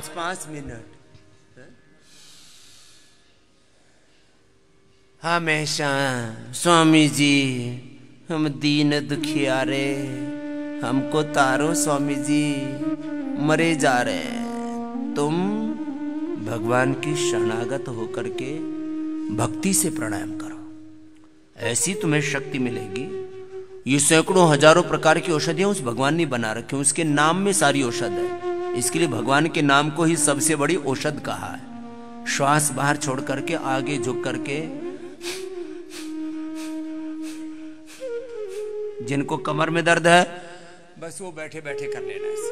5 minute हमेशा स्वामी जी हम दीन दुखियारे, हमको तारो स्वामी जी, मरे जा रहे हैं। तुम भगवान की शरणागत होकर के भक्ति से प्राणायाम करो, ऐसी तुम्हें शक्ति मिलेगी। ये सैकड़ों हजारों प्रकार की औषधियां उस भगवान ने बना रखी, उसके नाम में सारी औषध है। इसके लिए भगवान के नाम को ही सबसे बड़ी औषध कहा है। श्वास बाहर छोड़ करके आगे झुक करके, जिनको कमर में दर्द है बस वो बैठे बैठे कर लेना ऐसे।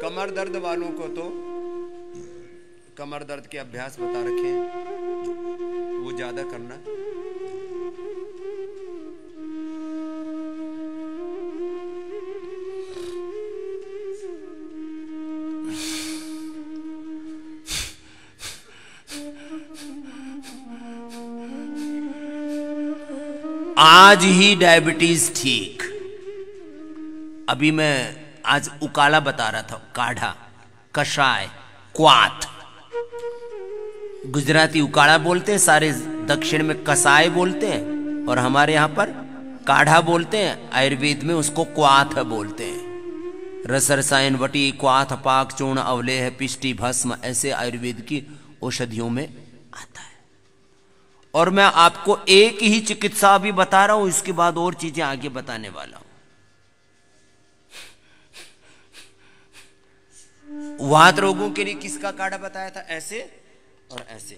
कमर दर्द वालों को तो कमर दर्द के अभ्यास बता रखे हैं, वो ज्यादा करना। आज ही डायबिटीज ठीक। अभी मैं आज उकाला बता रहा था, काढ़ा, कषाय, क्वाथ। गुजराती उकाड़ा बोलते हैं, सारे दक्षिण में कसाय बोलते हैं, और हमारे यहां पर काढ़ा बोलते हैं। आयुर्वेद में उसको क्वाथ बोलते हैं। रस रसायन वटी, क्वाथ, पाक, चूर्ण, अवलेह, पिष्टि, भस्म, ऐसे आयुर्वेद की औषधियों में आता है। और मैं आपको एक ही चिकित्सा अभी बता रहा हूं, इसके बाद और चीजें आगे बताने वाला हूं। वात रोगों के लिए किसका काढ़ा बताया था? ऐसे और ऐसे।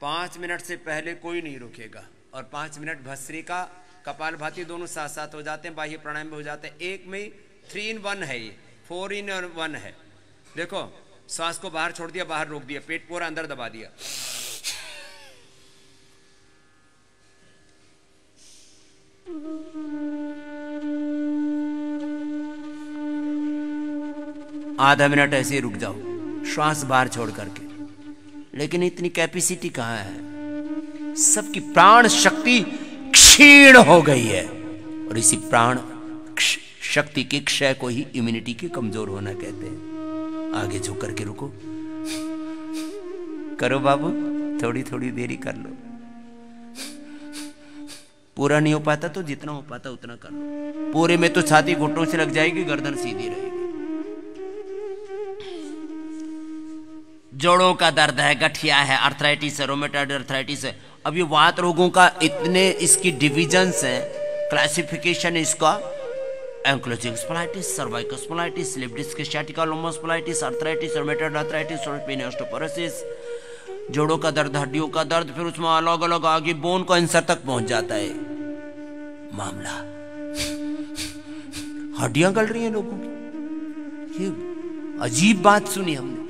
5 मिनट से पहले कोई नहीं रुकेगा, और 5 मिनट भस्त्री का, कपालभाति दोनों साथ साथ हो जाते हैं, बाह्य प्राणायाम भी हो जाते हैं। एक में 3 in 1 है, ये 4 in 1 है। देखो, श्वास को बाहर छोड़ दिया, बाहर रोक दिया, पेट पूरा अंदर दबा दिया। आधा मिनट ऐसे ही रुक जाओ, श्वास बाहर छोड़ करके। लेकिन इतनी कैपेसिटी कहां है? सबकी प्राण शक्ति क्षीण हो गई है, और इसी प्राण शक्ति के क्षय को ही इम्यूनिटी के कमजोर होना कहते हैं। आगे झुक करके रुको, करो बाबू, थोड़ी थोड़ी देरी कर लो। पूरा नहीं हो पाता तो जितना हो पाता उतना कर लो। पूरे में तो छाती घुटनों से लग जाएगी, गर्दन सीधी रहेगी। जोड़ों का दर्द है, गठिया है, अर्थराइटिस है, रोमेटॉइड अर्थराइटिस है। अब ये वात रोगों का इतने इसकी डिविजन्स हैं, क्लासिफिकेशन इसका। Ankylosing spondylitis, cervical spondylitis, slip disc sciatica, lumbar spondylitis, arthritis, rheumatoid arthritis, osteoporosis. जोड़ों का दर्द, हड्डियों का दर्द, फिर उसमें अलग अलग आगे बोन कैंसर तक पहुंच जाता है मामला। हड्डियां गल रही हैं लोगों की, ये अजीब बात सुनी हमने।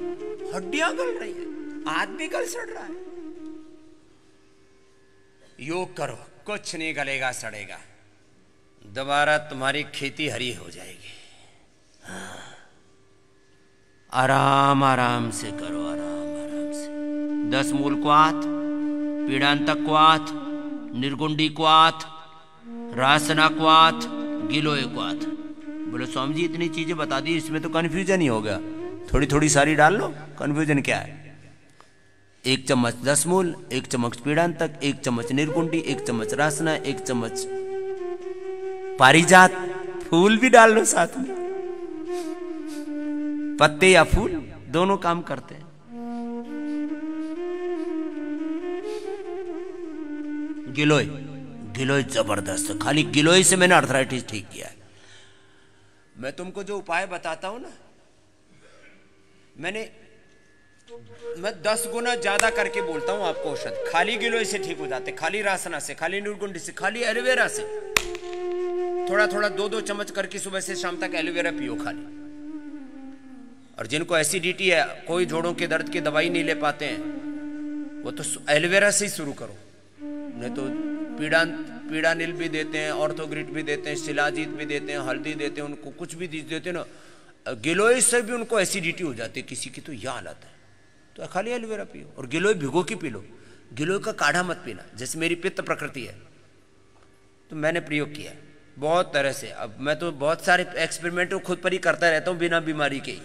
हड्डियां गल रही है, आदमी गल सड़ रहा है। योग करो, कुछ नहीं गलेगा सड़ेगा, दोबारा तुम्हारी खेती हरी हो जाएगी। आराम आराम से करो, आराम आराम से। 10 मूल क्वाथ, पीड़ांतक क्वाथ, निर्गुंडी क्वाथ, रासना क्वाथ, गिलोय क्वाथ। बोले स्वामी जी इतनी चीजें बता दी, इसमें तो कंफ्यूजन ही हो गया। थोड़ी थोड़ी सारी डाल लो, कंफ्यूजन क्या है? 1 चम्मच 10 मूल, 1 चम्मच पीड़ांतक, 1 चम्मच निर्गुंडी, 1 चम्मच रासना, 1 चम्मच पारिजात। फूल भी डाल लो साथ में, पत्ते या फूल दोनों काम करते हैं। गिलोय, गिलोय जबरदस्त है। खाली गिलोय से मैंने अर्थराइटिस ठीक किया है। मैं तुमको जो उपाय बताता हूं ना, मैं 10 गुना ज्यादा करके बोलता हूं आपको औषध। खाली गिलोय से ठीक हो जाते, खाली रासना से, खाली निर्गुंडी से, खाली एलोवेरा से। थोड़ा थोड़ा 2-2 चम्मच करके सुबह से शाम तक एलोवेरा पियो खाली। और जिनको एसिडिटी है, कोई जोड़ों के दर्द की दवाई नहीं ले पाते हैं, वो तो एलोवेरा से ही शुरू करो। नहीं तो पीड़ानिल भी देते हैं, ऑर्थोग्रिट भी देते हैं, शिलाजीत भी देते हैं, हल्दी देते हैं, उनको कुछ भी देते हैं ना। गिलोय से भी उनको एसिडिटी हो जाती है किसी की, तो यह हालत है, तो खाली एलोवेरा पियो। और गिलोय भिगो के पी लो। गिलोय का काढ़ा मत पीना, जैसे मेरी पित्त प्रकृति है, तो मैंने प्रयोग किया बहुत तरह से। अब मैं तो बहुत सारे एक्सपेरिमेंट खुद पर ही करता रहता हूँ बिना बीमारी के ही।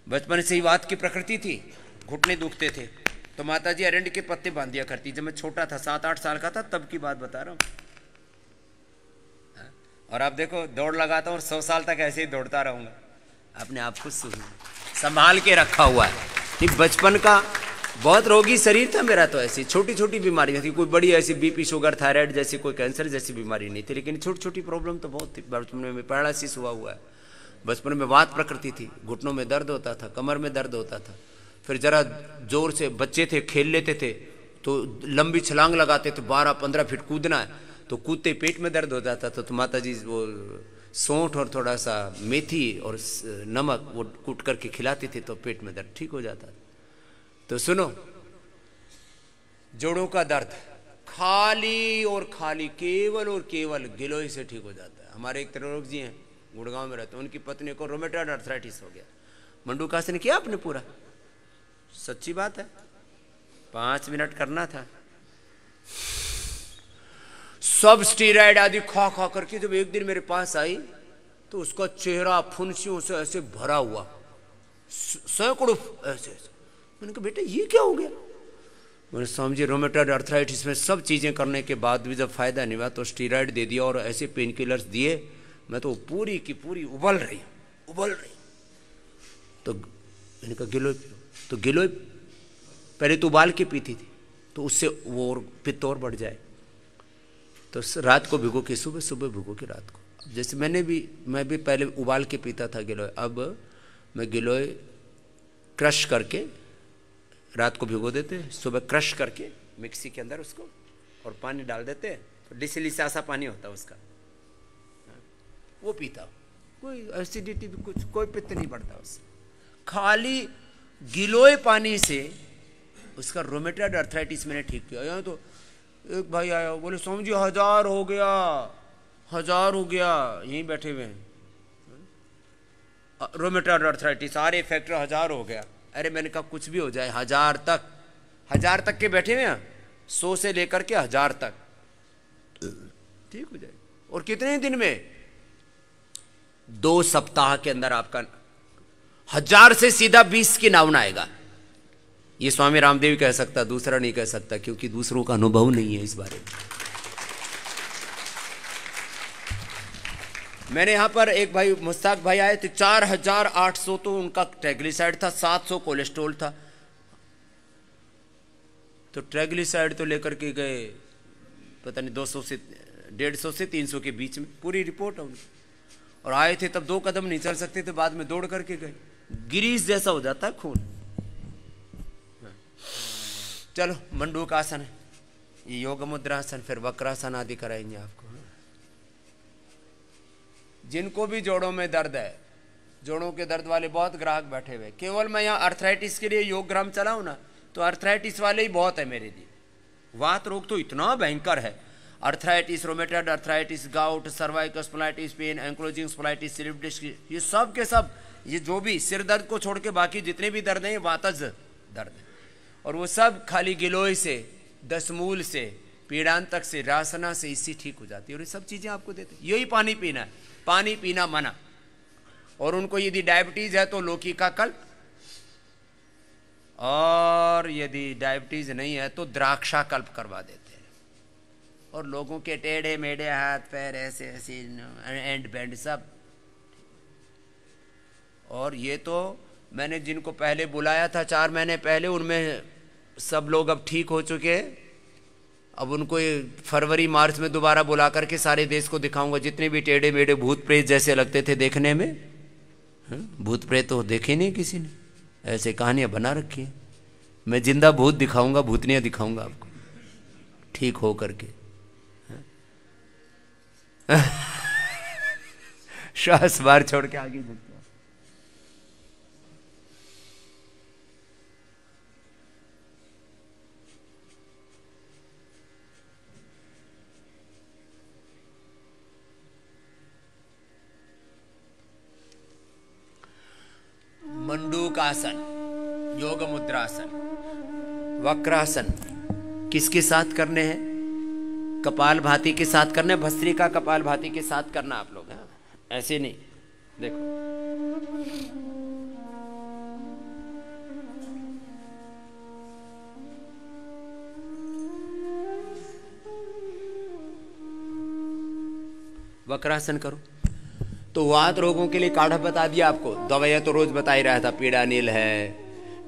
बचपन से ही वात की प्रकृति थी, घुटने दुखते थे, तो माताजी अरंडी के पत्ते बांध दिया करती। जब मैं छोटा था 7-8 साल का था तब की बात बता रहा हूँ। और आप देखो दौड़ लगाता हूँ और 100 साल तक ऐसे ही दौड़ता रहूँगा। अपने आप को संभाल के रखा हुआ है। ठीक, बचपन का बहुत रोगी शरीर था मेरा, तो ऐसी छोटी छोटी बीमारियाँ थी, कोई बड़ी ऐसी बीपी शुगर थायराइड जैसी कोई कैंसर जैसी बीमारी नहीं थी, लेकिन छोटी छोटी प्रॉब्लम तो बहुत थी। बचपन में पैरालिसिस हुआ है, बचपन में वात प्रकृति थी, घुटनों में दर्द होता था, कमर में दर्द होता था। फिर जरा जोर से बच्चे थे, खेल लेते थे तो लंबी छलांग लगाते थे, 12-15 फीट कूदना है, तो कूदते पेट में दर्द हो जाता था। तो माता जी वो सौंठ और थोड़ा सा मेथी और नमक वो कूट करके खिलाती थी, तो पेट में दर्द ठीक हो जाता था। तो सुनो, जोड़ों का दर्द खाली और खाली केवल और केवल गिलोय से ठीक हो जाता है। हमारे एक त्रिलोक जी हैं, गुड़गांव में रहते हैं, उनकी पत्नी को रोमेटॉइड आर्थराइटिस हो गया। मंडूकासन किया आपने पूरा, सच्ची बात है, 5 मिनट करना था। सब स्टीराइड आदि खा खा करके जब एक दिन मेरे पास आई तो उसका चेहरा फुंसियों से ऐसे भरा हुआ, सैकड़ों ऐसे ऐसे। मैंने कहा बेटा ये क्या हो गया? मैंने समझे रोमेटॉइड आर्थराइटिस में सब चीजें करने के बाद भी जब फायदा नहीं हुआ तो स्टीराइड दे दिया और ऐसे पेन किलर्स दिए, मैं तो पूरी की पूरी उबल रही। तो मैंने कहा गिलोय पियो, तो गिलोय पहले तो उबाल के पीती थी तो उससे वो और पित्त और बढ़ जाए, तो रात को भिगो के सुबह, सुबह भिगो के रात को। जैसे मैं भी पहले उबाल के पीता था गिलोय, अब मैं गिलोय क्रश करके रात को भिगो देते, सुबह क्रश करके मिक्सी के अंदर उसको और पानी डाल देते, तो डिसलिसा सा पानी होता है उसका, वो पीता। कोई एसिडिटी भी कुछ, कोई पित्त नहीं बढ़ता उससे, खाली गिलोय पानी से उसका रोमेटॉइड आर्थराइटिस मैंने ठीक किया। यहाँ तो एक भाई आया, बोले स्वामी जी 1000 हो गया, 1000 हो गया, यहीं बैठे हुए हैं, रोमेटॉइड आर्थराइटिस सारे फैक्टर 1000 हो गया। अरे मैंने कहा कुछ भी हो जाए, 1000 तक के बैठे हुए हैं, 100 से लेकर के 1000 तक ठीक हो जाए। और कितने दिन में? 2 सप्ताह के अंदर आपका 1000 से सीधा 20 की नाउन आएगा। ये स्वामी रामदेव कह सकता, दूसरा नहीं कह सकता, क्योंकि दूसरों का अनुभव नहीं है इस बारे में। मैंने यहां पर एक भाई मुस्ताक भाई आए थे, 4800 तो उनका ट्राइग्लिसराइड था, 700 कोलेस्ट्रॉल था। तो ट्राइग्लिसराइड तो लेकर के गए पता नहीं 150 से 300 के बीच में, पूरी रिपोर्ट है उनकी। और आए थे तब 2 कदम नहीं चल सकते थे, बाद में दौड़ करके गए। गिरीश जैसा हो जाता है खून। चलो मंडूक आसन है, ये योग मुद्रासन, फिर वक्रासन आदि कराएंगे आपको। जिनको भी जोड़ों में दर्द है, जोड़ों के दर्द वाले बहुत ग्राहक बैठे हुए, केवल मैं यहाँ अर्थराइटिस के लिए योग ग्राम चलाऊं ना, तो अर्थराइटिस वाले ही बहुत है मेरे लिए। वात रोग तो इतना भयंकर है, arthritis, rheumatoid arthritis, gout, cervical spondylitis, pain, ankylosing spondylitis, slip disc, ये सब के सब, ये जो भी सिर दर्द को छोड़ के बाकी जितने भी दर्द हैं ये वातज दर्द है। और वो सब खाली गिलोय से, दशमूल से, पीड़ांतक से, रासना से इससे ठीक हो जाती है। और ये सब चीजें आपको देते, यही पानी पीना है, पानी पीना मना। और उनको यदि डायबिटीज है तो लौकी का कल्प, और यदि डायबिटीज नहीं है तो द्राक्षा कल्प करवा देते हैं। और लोगों के टेढ़े मेढ़े हाथ पैर ऐसे ऐसे एंड बैंड सब। और ये तो मैंने जिनको पहले बुलाया था 4 महीने पहले, उनमें सब लोग अब ठीक हो चुके हैं। अब उनको फरवरी मार्च में दोबारा बुला करके सारे देश को दिखाऊंगा, जितने भी टेढ़े मेढ़े भूत प्रेत जैसे लगते थे देखने में। भूत प्रेत तो देखे नहीं किसी ने, ऐसे कहानियां बना रखी है। मैं जिंदा भूत दिखाऊंगा, भूतनियां दिखाऊंगा आपको ठीक हो करके। श्वास बार छोड़ के आगे झुकते। मंडूकासन, योग मुद्रासन, वक्रासन किसके साथ करने हैं? कपाल भाती के साथ करना, भस्त्रिका कपाल भाती के साथ करना आप लोग, हाँ ऐसे नहीं। देखो वक्रासन करो। तो वात रोगों के लिए काढ़ा बता दिया आपको, दवाइयाँ तो रोज बता ही रहा था। पीड़ानील है,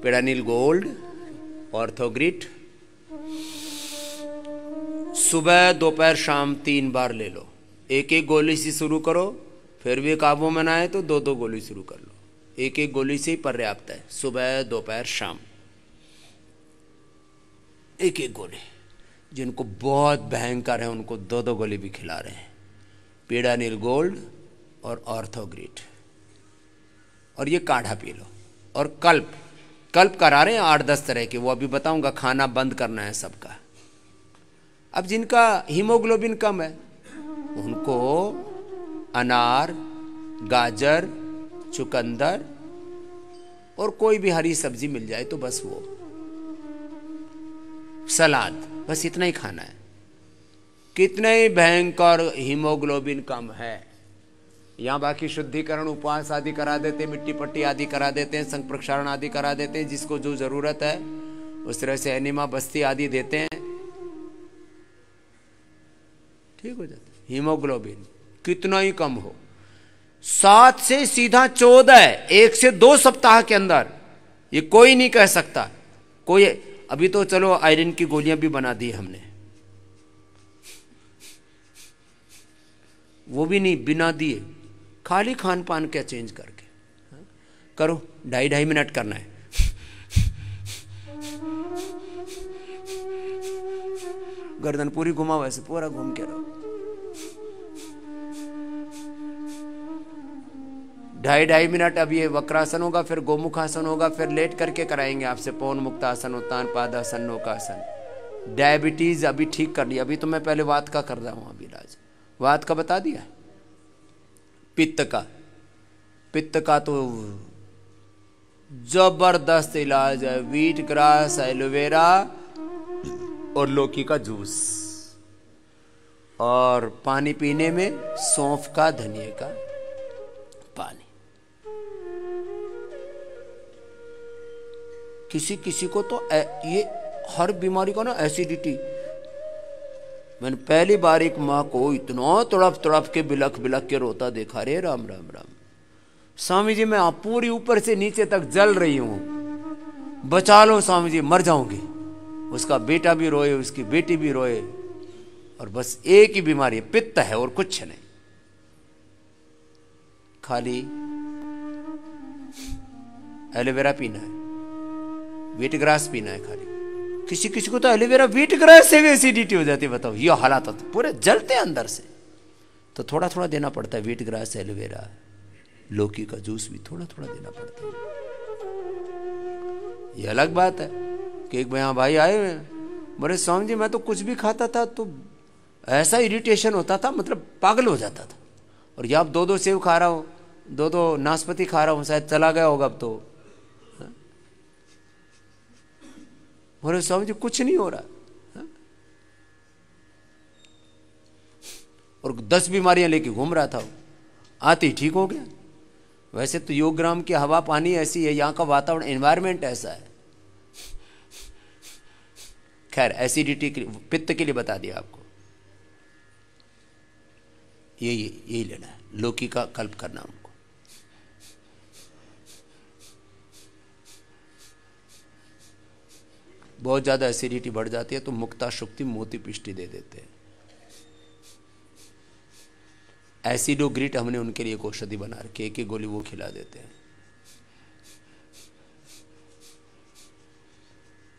पीड़ानील गोल्ड, ऑर्थोग्रिट, सुबह दोपहर शाम 3 बार ले लो। एक एक गोली से शुरू करो, फिर भी काबू में ना आए तो 2-2 गोली शुरू कर लो। एक एक गोली से ही पर्याप्त है, सुबह दोपहर शाम एक एक गोली। जिनको बहुत भयंकर है उनको 2-2 गोली भी खिला रहे हैं, पीड़ानील गोल्ड और ऑर्थोग्रिट। और ये काढ़ा पी लो। और कल्प करा रहे हैं 8-10 तरह के, वो अभी बताऊंगा। खाना बंद करना है सबका। अब जिनका हीमोग्लोबिन कम है उनको अनार, गाजर, चुकंदर और कोई भी हरी सब्जी मिल जाए तो बस वो, सलाद, बस इतना ही खाना है। कितने ही भयंकर हीमोग्लोबिन कम है, यहाँ बाकी शुद्धिकरण उपवास आदि करा देते हैं, मिट्टी पट्टी आदि करा देते हैं, संग प्रक्षारण आदि करा देते हैं, जिसको जो जरूरत है उस तरह से एनिमा बस्ती आदि देते हैं, ठीक हो जाता है। हीमोग्लोबिन कितना ही कम हो, 7 से सीधा 14, 1 से 2 सप्ताह के अंदर, ये कोई नहीं कह सकता। कोई अभी तो चलो आयरन की गोलियां भी बना दी हमने, वो भी नहीं बिना दिए, खाली खान पान क्या चेंज करके करो। 2.5 मिनट करना है। गर्दन पूरी घुमाओ, ऐसे पूरा घूम के रहो। 2.5 मिनट। अब ये वक्रासन होगा, फिर गोमुखासन होगा, फिर लेट करके कराएंगे आपसे पवन मुक्तासन, उत्तान पादासन, नौकासन। डायबिटीज अभी ठीक कर लिया, अभी तो मैं पहले वात का कर रहा हूं अभी इलाज। वात का बता दिया, पित्त का तो जबरदस्त इलाज है। व्हीट ग्रास, एलोवेरा और लौकी का जूस, और पानी पीने में सौंफ का, धनिए का पानी। किसी किसी को तो ये हर बीमारी का ना एसिडिटी। मैंने पहली बार एक माँ को इतना तड़प तड़प के बिलख बिलख के रोता देखा। रे राम राम राम, स्वामी जी मैं पूरी ऊपर से नीचे तक जल रही हूं, बचा लो स्वामी जी, मर जाऊंगी। उसका बेटा भी रोए, उसकी बेटी भी रोए, और बस एक ही बीमारी है, पित्त है और कुछ नहीं। खाली एलोवेरा पीना है, व्हीट ग्रास पीना है खाली। किसी किसी को तो एलोवेरा व्हीट ग्रास से भी एसिडिटी हो जाती है, बताओ ये हालात होते, पूरे जलते हैं अंदर से। तो थोड़ा थोड़ा देना पड़ता है, व्हीट ग्रास, एलोवेरा, लौकी का जूस भी थोड़ा थोड़ा देना पड़ता है। ये अलग बात है कि एक भाई आए हुए, बोले स्वामी जी मैं तो कुछ भी खाता था तो ऐसा इरिटेशन होता था, मतलब पागल हो जाता था। और ये आप 2-2 सेब खा रहा हूँ, 2-2 नाशपाती खा रहा हूँ, शायद चला गया होगा अब तो। बोले स्वामी जी कुछ नहीं हो रहा, और 10 बीमारियां लेके घूम रहा था, आते ही ठीक हो गया। वैसे तो योगग्राम की हवा पानी ऐसी है, यहाँ का वातावरण, एनवायरमेंट ऐसा है। खैर एसिडिटी के लिए, पित्त के लिए बता दिया आपको, यही लेना है। लौकी का कल्प करना हमको। बहुत ज्यादा एसिडिटी बढ़ जाती है तो मुक्ता शुक्ति मोती पिष्टि दे देते हैं। एसिडोग्रिट हमने उनके लिए एक औषधि बना रखी है, एक गोली वो खिला देते हैं।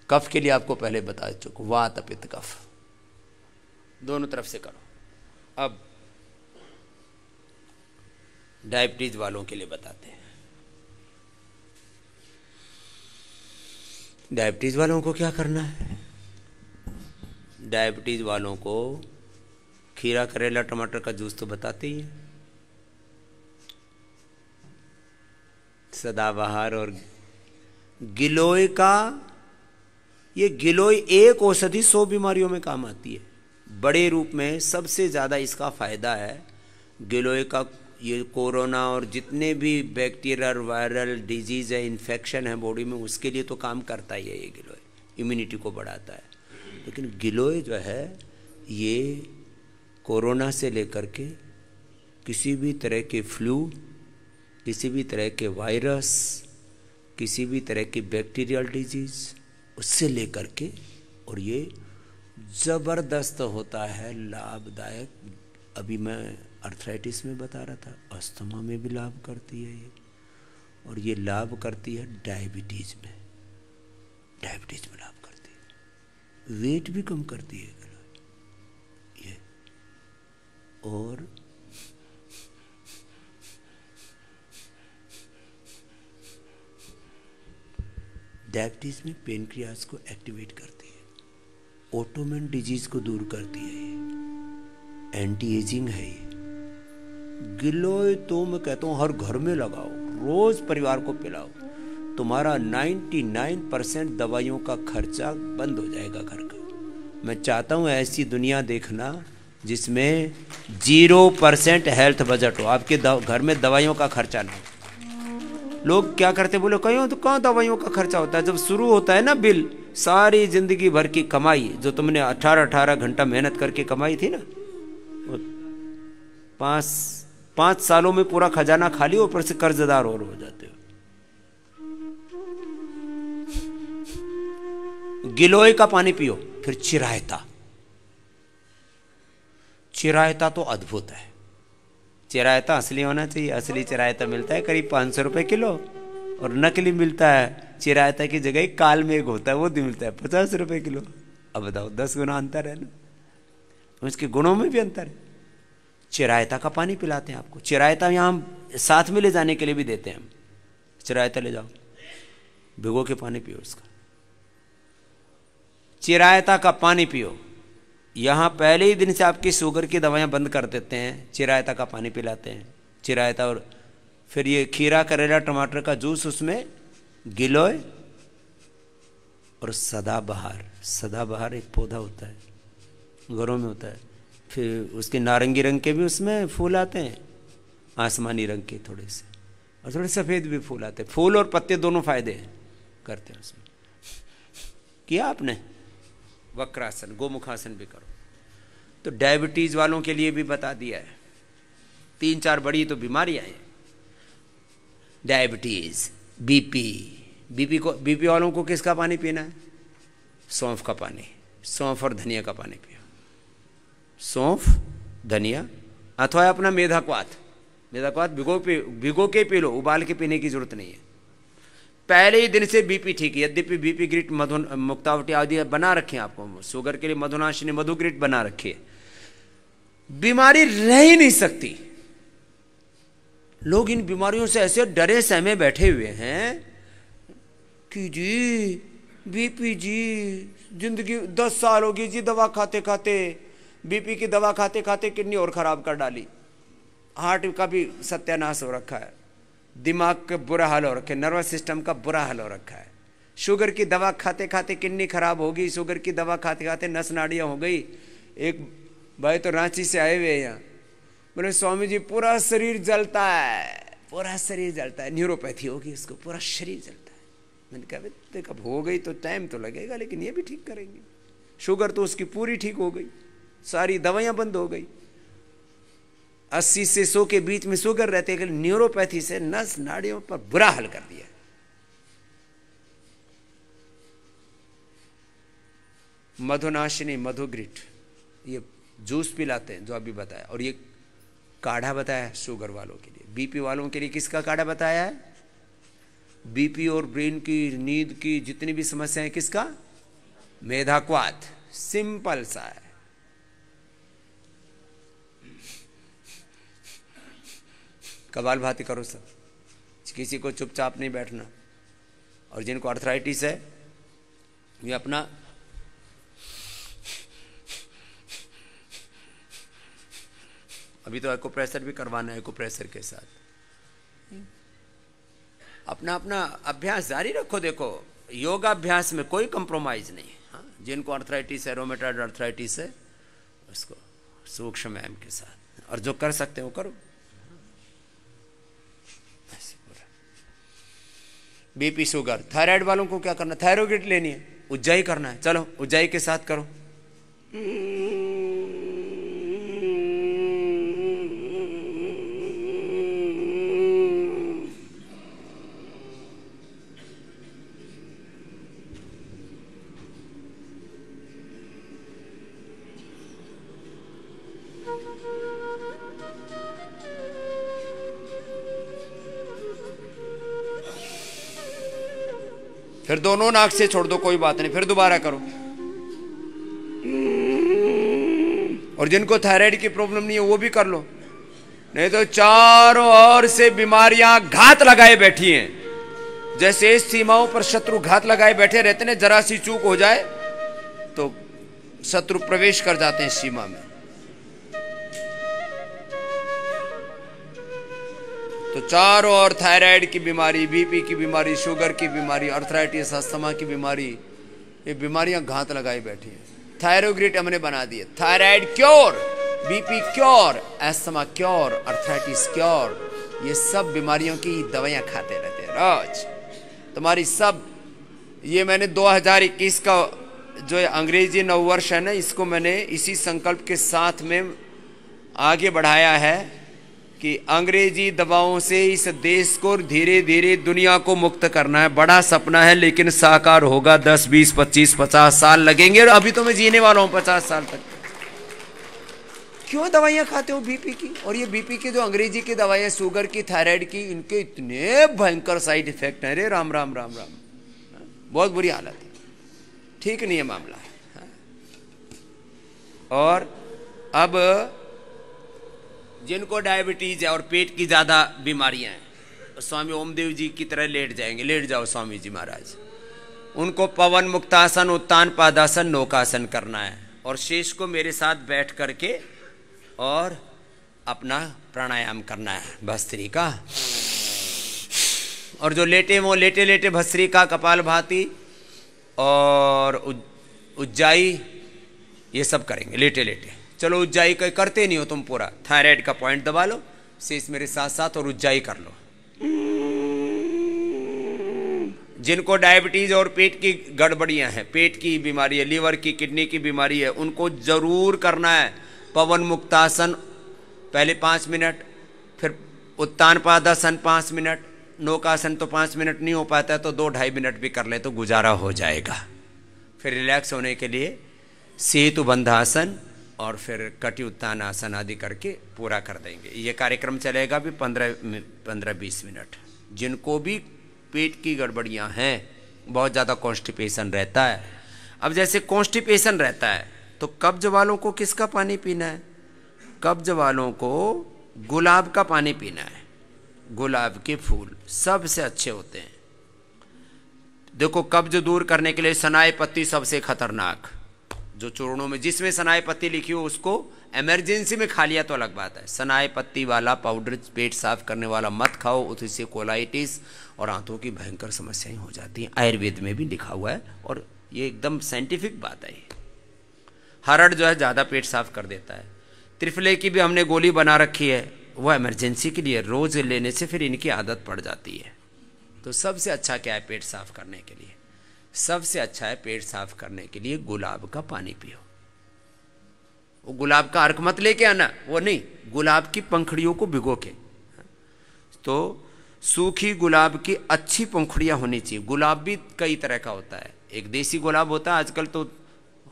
कफ के लिए आपको पहले बता चुका, वात पित्त कफ दोनों तरफ से करो। अब डायबिटीज वालों के लिए बताते हैं। डायबिटीज वालों को क्या करना है? डायबिटीज वालों को खीरा, करेला, टमाटर का जूस तो बताते ही है, सदाबहार। और गिलोय का, ये गिलोय एक औषधि 100 बीमारियों में काम आती है। बड़े रूप में सबसे ज़्यादा इसका फ़ायदा है गिलोय का। ये कोरोना और जितने भी बैक्टीरियल वायरल डिजीज़ है, इन्फेक्शन है बॉडी में, उसके लिए तो काम करता ही है ये गिलोय, इम्यूनिटी को बढ़ाता है। लेकिन गिलोय जो है ये कोरोना से लेकर के किसी भी तरह के फ्लू, किसी भी तरह के वायरस, किसी भी तरह की बैक्टीरियल डिजीज़, उससे लेकर के, और ये ज़बरदस्त होता है, लाभदायक। अभी मैं अर्थराइटिस में बता रहा था, अस्थमा में भी लाभ करती है ये, और ये लाभ करती है डायबिटीज़ में, डायबिटीज़ में लाभ करती है, वेट भी कम करती है ये। और डायबिटीज़ में पेनक्रियास को एक्टिवेट करती है, ऑटोइम्यून डिजीज़ को दूर करती है ये, एंटी एजिंग है ये। गिलोय तो मैं कहता हूँ हर घर में लगाओ, रोज परिवार को पिलाओ, तुम्हारा 99% दवाइयों का खर्चा बंद हो जाएगा घर का। मैं चाहता हूँ ऐसी दुनिया देखना जिसमें 0% हेल्थ बजट हो, आपके घर में दवाइयों का खर्चा ना हो। लोग क्या करते, बोले कहीं तो कहाँ दवाइयों का खर्चा होता है। जब शुरू होता है ना बिल, सारी जिंदगी भर की कमाई जो तुमने 18 घंटा मेहनत करके कमाई थी ना, 5 सालों में पूरा खजाना खाली, ऊपर से कर्जदार और हो जाते हो। गिलोय का पानी पियो, फिर चिरायता। चिरायता तो अद्भुत है। चिरायता असली होना चाहिए। असली चिरायता मिलता है करीब 500 रुपए किलो, और नकली मिलता है चिरायता की जगह काल मेघ होता है, वो मिलता है 50 रुपए किलो। अब बताओ 10 गुना अंतर है ना, उसके गुणों में भी अंतर है। चिरायता का पानी पिलाते हैं आपको। चिरायता यहाँ साथ में ले जाने के लिए भी देते हैं हम। चिरायता ले जाओ, भिगो के पानी पियो उसका। चिरायता का पानी पियो। यहाँ पहले ही दिन से आपकी शुगर की दवाइयाँ बंद कर देते हैं, चिरायता का पानी पिलाते हैं। चिरायता, और फिर ये खीरा, करेला, टमाटर का जूस, उसमें गिलोय और सदाबहार। सदाबहार एक पौधा होता है, घरों में होता है। फिर उसके नारंगी रंग के भी उसमें फूल आते हैं, आसमानी रंग के थोड़े से, और थोड़े सफ़ेद भी फूल आते हैं। फूल और पत्ते दोनों फायदे करते हैं उसमें। किया आपने वक्रासन, गोमुखासन भी करो। तो डायबिटीज वालों के लिए भी बता दिया है। 3-4 बड़ी तो बीमारियां हैं, डायबिटीज, बीपी वालों को किसका पानी पीना है? सौंफ का पानी। सौंफ और धनिया का पानी पियो। सौंफ, धनिया, अथवा अपना मेधाक्वाथ भिगो के पी लो, उबाल के पीने की जरूरत नहीं है। पहले ही दिन से बीपी ठीक है। यद्यपि बीपी ग्रिट, मधु मुक्तावटी आदि बना रखे हैं आपको, शुगर के लिए मधुनाशिनी, मधुग्रिट बना रखी है, बीमारी रह ही नहीं सकती। लोग इन बीमारियों से ऐसे डरे सहमे बैठे हुए हैं कि जी बीपी जी, जिंदगी 10 साल होगी जी दवा खाते खाते, बीपी की दवा खाते खाते किडनी और खराब कर डाली, हार्ट का भी सत्यानाश हो रखा है, दिमाग का बुरा हाल हो रखा है, नर्वस सिस्टम का बुरा हाल हो रखा है। शुगर की दवा खाते खाते किडनी खराब होगी, शुगर की दवा खाते खाते नस नाड़ियाँ हो गई। एक भाई तो रांची से आए हुए यहाँ, बोले स्वामी जी पूरा शरीर जलता है, पूरा शरीर जलता है, न्यूरोपैथी होगी इसको, पूरा शरीर जलता है। मैंने कहा देखो अब हो गई तो टाइम तो लगेगा, लेकिन ये भी ठीक करेंगे। शुगर तो उसकी पूरी ठीक हो गई, सारी दवाइयाँ बंद हो गई। 80 से 100 के बीच में शुगर रहते हैं, न्यूरोपैथी से नस नाड़ियों पर बुरा हाल कर दिया। मधुनाशिनी, मधुग्रिट, ये जूस पिलाते हैं जो अभी बताया, और ये काढ़ा बताया है शुगर वालों के लिए। बीपी वालों के लिए किसका काढ़ा बताया है? बीपी और ब्रेन की, नींद की जितनी भी समस्याएं, किसका? मेधाक्वाथ। सिंपल सा है। कपालभाति करो सब, किसी को चुपचाप नहीं बैठना। और जिनको अर्थराइटिस है ये अपना अभी तो एक्यूप्रेशर भी करवाना है, एक्यूप्रेशर के साथ अपना अपना अभ्यास जारी रखो। देखो योगाभ्यास में कोई कंप्रोमाइज नहीं। हाँ, जिनको अर्थराइटिस है, रोमेटॉइड अर्थराइटिस है, उसको सूक्ष्म व्यायाम के साथ, और जो कर सकते हो करो। बीपी, शुगर, थायराइड वालों को क्या करना, थायरोइड लेनी है, उज्जाई करना है, चलो उज्जाई के साथ करो। फिर दोनों नाक से छोड़ दो, कोई बात नहीं, फिर दोबारा करो। और जिनको थायराइड की प्रॉब्लम नहीं है वो भी कर लो, नहीं तो चारों ओर से बीमारियां घात लगाए बैठी हैं। जैसे सीमाओं पर शत्रु घात लगाए बैठे रहते हैं, जरा सी चूक हो जाए तो शत्रु प्रवेश कर जाते हैं सीमा में। तो चारों ओर थायराइड की बीमारी, बीपी की बीमारी, शुगर की बीमारी, अर्थराइटिस, अस्थमा की बीमारी, ये बीमारियां घात लगाई बैठी हैं। थायरोग्रिट हमने बना दिए, thyroid cure, BP cure, asthma cure, arthritis cure, ये सब बीमारियों की दवाइयां खाते रहते हैं रोज। तुम्हारी सब, ये मैंने 2021 का जो अंग्रेजी नववर्ष है ना, इसको मैंने इसी संकल्प के साथ में आगे बढ़ाया है कि अंग्रेजी दवाओं से इस देश को धीरे धीरे दुनिया को मुक्त करना है। बड़ा सपना है, लेकिन साकार होगा 10, 20, 25, 50 साल लगेंगे, और अभी तो मैं जीने वाला हूं 50 साल तक। क्यों दवाइयां खाते हो बीपी की? और ये बीपी की जो अंग्रेजी की दवाइयां, शुगर की, थायराइड की, इनके इतने भयंकर साइड इफेक्ट हैं। रे राम राम राम राम, बहुत बुरी हालत है, ठीक नहीं है मामला। और अब जिनको डायबिटीज है और पेट की ज्यादा बीमारियां हैं, स्वामी ओमदेव जी की तरह लेट जाएंगे, लेट जाओ स्वामी जी महाराज। उनको पवन मुक्तासन, उत्तान पादासन, नौकासन करना है, और शेष को मेरे साथ बैठ करके और अपना प्राणायाम करना है भस्त्रिका। और जो लेटे वो लेटे लेटे भस्त्रिका, कपालभाति और उज्जाई, ये सब करेंगे लेटे लेटे। चलो उज्जाई करते नहीं हो तुम, पूरा थायराइड का पॉइंट दबा लो, शेष मेरे साथ साथ और उज्जाई कर लो। जिनको डायबिटीज और पेट की गड़बड़ियां हैं, पेट की बीमारी है, लीवर की, किडनी की बीमारी है, उनको जरूर करना है पवन मुक्तासन पहले 5 मिनट, फिर उत्तान पादासन 5 मिनट, नौकासन तो 5 मिनट नहीं हो पाता है तो 2-2.5 मिनट भी कर ले तो गुजारा हो जाएगा। फिर रिलैक्स होने के लिए सेतु बंधासन और फिर कटी उत्तान आसन आदि करके पूरा कर देंगे। ये कार्यक्रम चलेगा भी 15-20 मिनट। जिनको भी पेट की गड़बड़ियां हैं, बहुत ज़्यादा कॉन्स्टिपेशन रहता है, अब जैसे कॉन्स्टिपेशन रहता है तो कब्ज वालों को किसका पानी पीना है? कब्ज वालों को गुलाब का पानी पीना है। गुलाब के फूल सबसे अच्छे होते हैं। देखो, कब्ज दूर करने के लिए सनाई पत्ती सबसे खतरनाक, जो चूर्णों में जिसमें सनाई पत्ती लिखी हो उसको इमरजेंसी में खा लिया तो अलग बात है। सनाई पत्ती वाला पाउडर पेट साफ करने वाला मत खाओ, उससे कोलाइटिस और आंतों की भयंकर समस्याएं हो जाती हैं। आयुर्वेद में भी लिखा हुआ है और ये एकदम साइंटिफिक बात है। हरड़ जो है ज़्यादा पेट साफ कर देता है। त्रिफले की भी हमने गोली बना रखी है, वह इमरजेंसी के लिए, रोज लेने से फिर इनकी आदत पड़ जाती है। तो सबसे अच्छा क्या है पेट साफ करने के लिए? सबसे अच्छा है पेट साफ करने के लिए गुलाब का पानी पियो। वो गुलाब का अर्क मत लेके आना, वो नहीं, गुलाब की पंखड़ियों को भिगो के, तो सूखी गुलाब की अच्छी पंखुड़ियां होनी चाहिए। गुलाब भी कई तरह का होता है, एक देसी गुलाब होता है, आजकल तो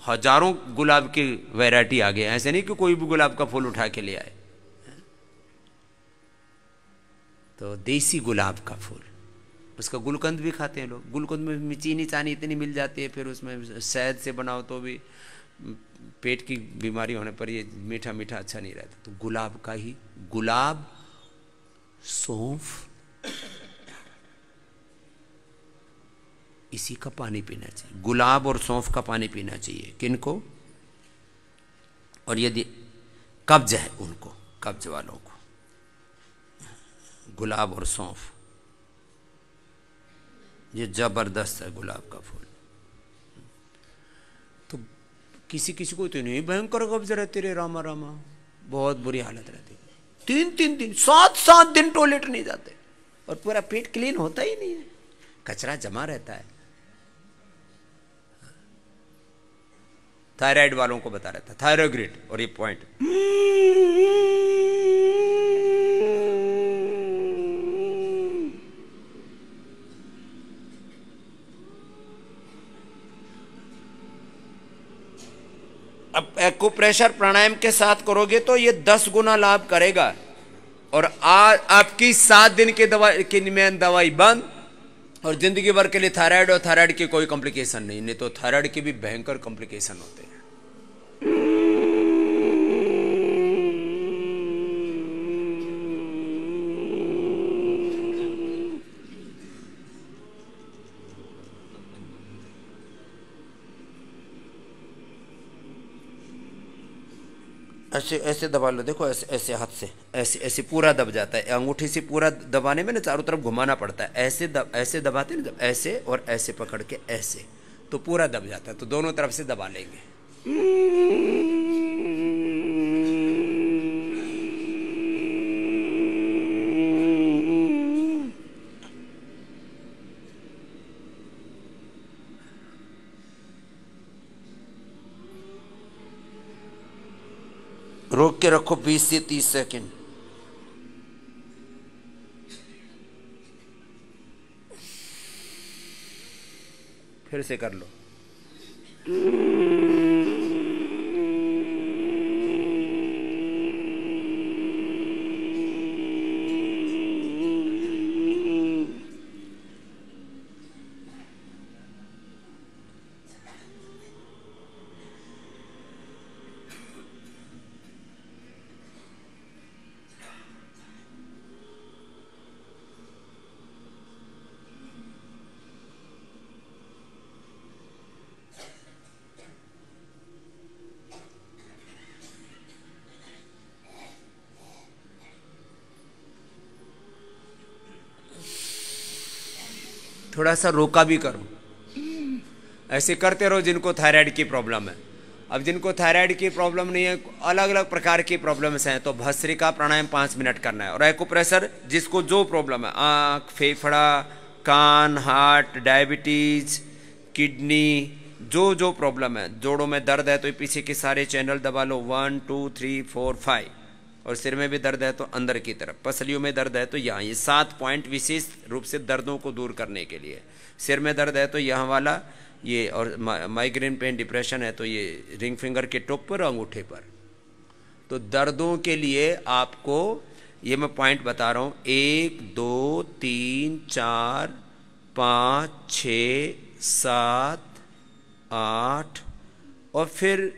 हजारों गुलाब की वैरायटी आ गई है। ऐसे नहीं कि कोई भी गुलाब का फूल उठा के ले आए। तो देसी गुलाब का फूल, उसका गुलकंद भी खाते हैं लोग। गुलकंद में चीनी चानी इतनी मिल जाती है, फिर उसमें शहद से बनाओ तो भी पेट की बीमारी होने पर ये मीठा मीठा अच्छा नहीं रहता। तो गुलाब का ही, गुलाब, सौंफ, इसी का पानी पीना चाहिए। गुलाब और सौंफ का पानी पीना चाहिए। किनको? और यदि कब्ज है उनको, कब्ज वालों को गुलाब और सौंफ, ये जबरदस्त है गुलाब का फूल। तो किसी किसी को इतनी भयंकर कब्ज रहती रे, रामा रामा, बहुत बुरी हालत रहती। 3-3 दिन 7-7 दिन टॉयलेट नहीं जाते और पूरा पेट क्लीन होता ही नहीं है, कचरा जमा रहता है। थायराइड वालों को बता रहा था, थायरोग्रिड, और ये पॉइंट अब एक्यूप्रेशर प्राणायाम के साथ करोगे तो ये 10 गुना लाभ करेगा। और आपकी 7 दिन की दवाई बंद, और जिंदगी भर के लिए थायराइड और थायराइड की कोई कॉम्प्लिकेशन नहीं। नहीं तो थायराइड के भी भयंकर कॉम्प्लिकेशन होते हैं। ऐसे ऐसे दबा लो, देखो ऐसे ऐसे हाथ से ऐसे ऐसे पूरा दब जाता है। अंगूठी से पूरा दबाने में ना चारों तरफ घुमाना पड़ता है। ऐसे दबाते हैं ना, जब ऐसे और ऐसे पकड़ के ऐसे, तो पूरा दब जाता है। तो दोनों तरफ से दबा लेंगे। रोक के रखो 20 से 30 सेकंड। फिर से कर लो। थोड़ा सा रोका भी करो, ऐसे करते रहो जिनको थायराइड की प्रॉब्लम है। अब जिनको थायराइड की प्रॉब्लम नहीं है, अलग अलग प्रकार की प्रॉब्लम्स हैं, तो भस्त्रिका प्राणायाम 5 मिनट करना है। और एक्यूप्रेशर जिसको जो प्रॉब्लम है, आँख, फेफड़ा, कान, हार्ट, डायबिटीज, किडनी, जो जो प्रॉब्लम है, जोड़ों में दर्द है तो पीछे के सारे चैनल दबा लो, 1 2 3 4 5। और सिर में भी दर्द है तो अंदर की तरफ, पसलियों में दर्द है तो यहाँ, ये 7 पॉइंट विशेष रूप से दर्दों को दूर करने के लिए। सिर में दर्द है तो यहाँ वाला ये, और माइग्रेन पेन, डिप्रेशन है तो ये रिंग फिंगर के टॉप पर, अंगूठे पर। तो दर्दों के लिए आपको ये मैं पॉइंट बता रहा हूँ, 1 2 3 4 5 6 7 8। और फिर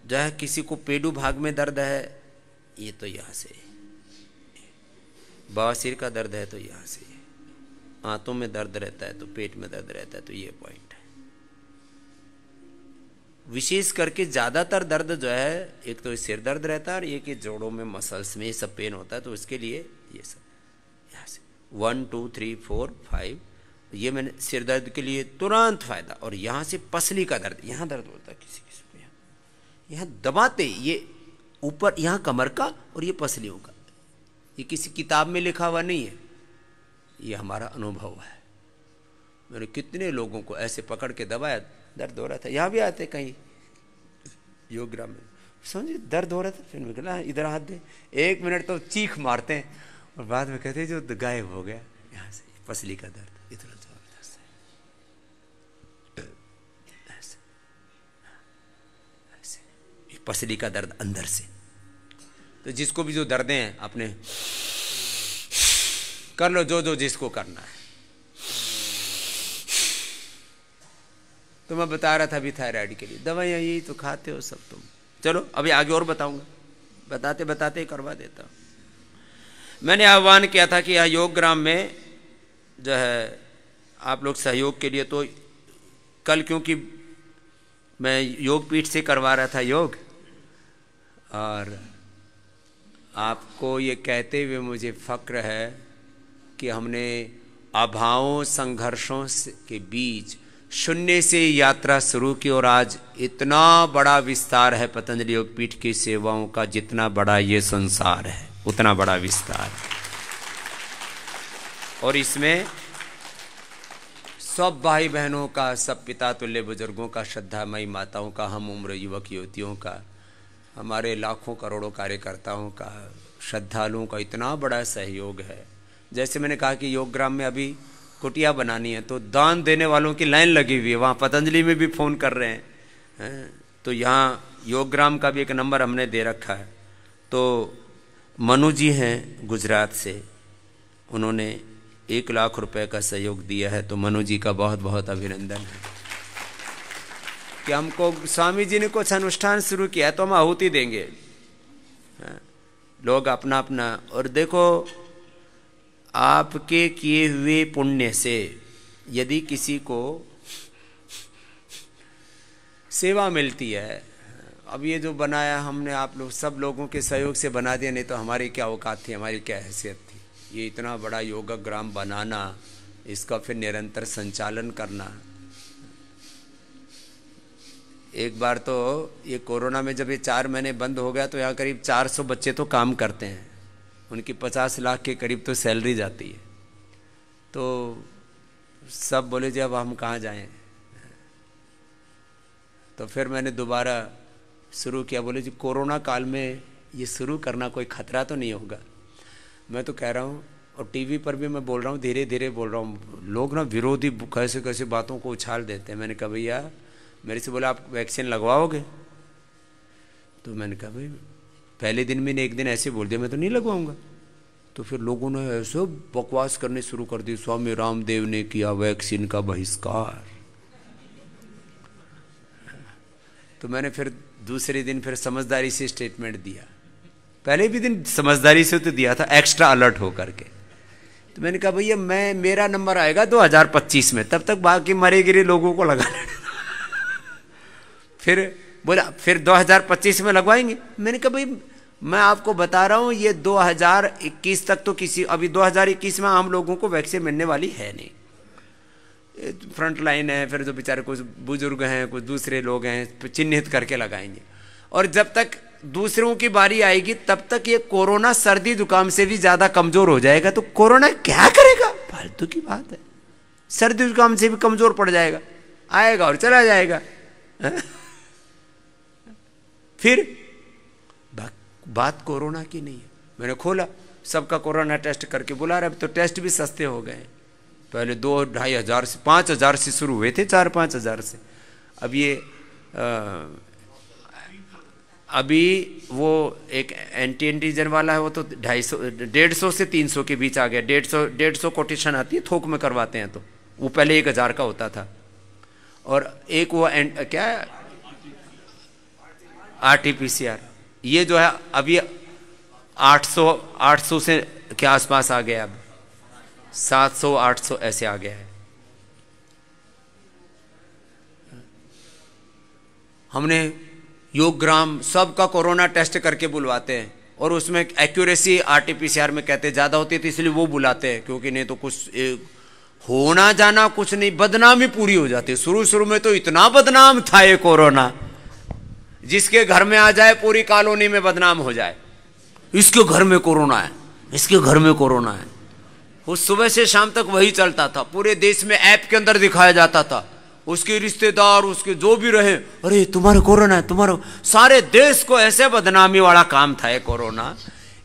जो है किसी को पेडू भाग में दर्द है, ये तो यहाँ से, बवासीर का दर्द है तो यहाँ से, आंतों में दर्द रहता है तो पेट में दर्द रहता है तो ये पॉइंट है। विशेष करके ज़्यादातर दर्द जो है, एक तो सिर दर्द रहता है और एक जोड़ों में मसल्स में ये सब पेन होता है, तो इसके लिए ये सब यहाँ से 1 2 3 4 5। ये मैंने सिर दर्द के लिए तुरंत फायदा। और यहाँ से पसली का दर्द, यहाँ दर्द होता है किसी किसी को, यहाँ दबाते, ये ऊपर यहाँ कमर का और ये पसलियों का, ये किसी किताब में लिखा हुआ नहीं है, ये हमारा अनुभव है। मैंने कितने लोगों को ऐसे पकड़ के दबाया, दर्द हो रहा था। यहाँ भी आते कहीं योगग्राम में, समझिए दर्द हो रहा था, फिर मैं कहला इधर हाथ दे, 1 मिनट तो चीख मारते हैं और बाद में कहते हैं जो गायब हो गया यहाँ से, पसली का दर्द इतना जबरदस्त है। ऐसे पसली का दर्द अंदर से। तो जिसको भी जो दर्दें हैं अपने कर लो, जो जो जिसको करना है। तो मैं बता रहा था अभी थायराइड के लिए दवाइयाँ यही तो खाते हो सब तुम। चलो अभी आगे और बताऊंगा, बताते बताते करवा देता हूँ। मैंने आह्वान किया था कि यह योगग्राम में जो है आप लोग सहयोग के लिए, तो कल क्योंकि मैं योग पीठ से करवा रहा था योग, और आपको ये कहते हुए मुझे फक्र है कि हमने अभावों संघर्षों के बीच शून्य से यात्रा शुरू की और आज इतना बड़ा विस्तार है पतंजलि योगपीठ की सेवाओं का, जितना बड़ा ये संसार है उतना बड़ा विस्तार है। और इसमें सब भाई बहनों का, सब पिता तुल्य बुजुर्गों का, श्रद्धामयी माताओं का, हम उम्र युवक युवतियों का, हमारे लाखों करोड़ों कार्यकर्ताओं का, श्रद्धालुओं का इतना बड़ा सहयोग है। जैसे मैंने कहा कि योगग्राम में अभी कुटिया बनानी है तो दान देने वालों की लाइन लगी हुई है, वहाँ पतंजलि में भी फ़ोन कर रहे हैं। तो यहाँ योगग्राम का भी एक नंबर हमने दे रखा है। तो मनु जी हैं गुजरात से, उन्होंने 1 लाख रुपए का सहयोग दिया है। तो मनु जी का बहुत बहुत अभिनंदन है कि हमको स्वामी जी ने कुछ अनुष्ठान शुरू किया है तो हम आहुति देंगे। लोग अपना अपना, और देखो आपके किए हुए पुण्य से यदि किसी को सेवा मिलती है, अब ये जो बनाया हमने, आप लोग सब लोगों के सहयोग से बना दिया, नहीं तो हमारी क्या औकात थी, हमारी क्या हैसियत थी। ये इतना बड़ा योगग्राम बनाना, इसका फिर निरंतर संचालन करना। एक बार तो ये कोरोना में जब ये 4 महीने बंद हो गया तो यहाँ करीब 400 बच्चे तो काम करते हैं, उनकी 50 लाख के करीब तो सैलरी जाती है। तो सब बोले जी अब हम कहाँ जाएं। तो फिर मैंने दोबारा शुरू किया, बोले जी कोरोना काल में ये शुरू करना कोई खतरा तो नहीं होगा। मैं तो कह रहा हूँ, और टीवी पर भी मैं बोल रहा हूँ, धीरे धीरे बोल रहा हूँ, लोग ना विरोधी कैसे कैसे बातों को उछाल देते हैं। मैंने कहा भैया, मेरे से बोला आप वैक्सीन लगवाओगे? तो मैंने कहा भाई पहले दिन मैंने एक दिन ऐसे बोल दिया मैं तो नहीं लगवाऊंगा। तो फिर लोगों ने ऐसे बकवास करने शुरू कर दी, स्वामी रामदेव ने किया वैक्सीन का बहिष्कार। तो मैंने फिर दूसरे दिन फिर समझदारी से स्टेटमेंट दिया, पहले भी दिन समझदारी से तो दिया था, एक्स्ट्रा अलर्ट होकर के। तो मैंने कहा भैया मेरा नंबर आएगा 2025 में, तब तक बाकी मरे गिरे लोगों को लगा लेना। फिर बोला फिर 2025 में लगवाएंगे। मैंने कहा भाई मैं आपको बता रहा हूँ ये 2021 तक तो किसी, अभी 2021 में आम लोगों को वैक्सीन मिलने वाली है नहीं। फ्रंट लाइन है, फिर जो बेचारे कुछ बुजुर्ग हैं, कुछ दूसरे लोग हैं, चिन्हित करके लगाएंगे। और जब तक दूसरों की बारी आएगी तब तक ये कोरोना सर्दी जुकाम से भी ज़्यादा कमज़ोर हो जाएगा। तो कोरोना क्या करेगा, फालतू की बात है। सर्दी जुकाम से भी कमज़ोर पड़ जाएगा, आएगा और चला जाएगा। फिर बात कोरोना की नहीं है। मैंने खोला, सबका कोरोना टेस्ट करके बुला रहे। अब तो टेस्ट भी सस्ते हो गए, पहले 2-2.5 हज़ार से 5 हज़ार से शुरू हुए थे, 4-5 हज़ार से। अब ये अभी वो एक एंटीजन वाला है, वो तो 150 से 300 के बीच आ गया। 150 कोटेशन आती है, थोक में करवाते हैं तो वो पहले 1000 का होता था। और एक वो क्या है RT-PCR, ये जो है अभी 800 से के आसपास आ गया, अब 700-800 ऐसे आ गया है। हमने योगग्राम सबका कोरोना टेस्ट करके बुलवाते हैं, और उसमें एक्यूरेसी RT-PCR में कहते ज़्यादा होती है तो इसलिए वो बुलाते हैं, क्योंकि नहीं तो कुछ होना जाना कुछ नहीं, बदनामी पूरी हो जाती है। शुरू में तो इतना बदनाम था ये कोरोना, जिसके घर में आ जाए पूरी कॉलोनी में बदनाम हो जाए, इसके घर में कोरोना है, इसके घर में कोरोना है। वो सुबह से शाम तक वही चलता था, पूरे देश में ऐप के अंदर दिखाया जाता था। उसके रिश्तेदार, उसके जो भी रहे, अरे तुम्हारा कोरोना है, तुम्हारा, सारे देश को ऐसे बदनामी वाला काम था ये कोरोना।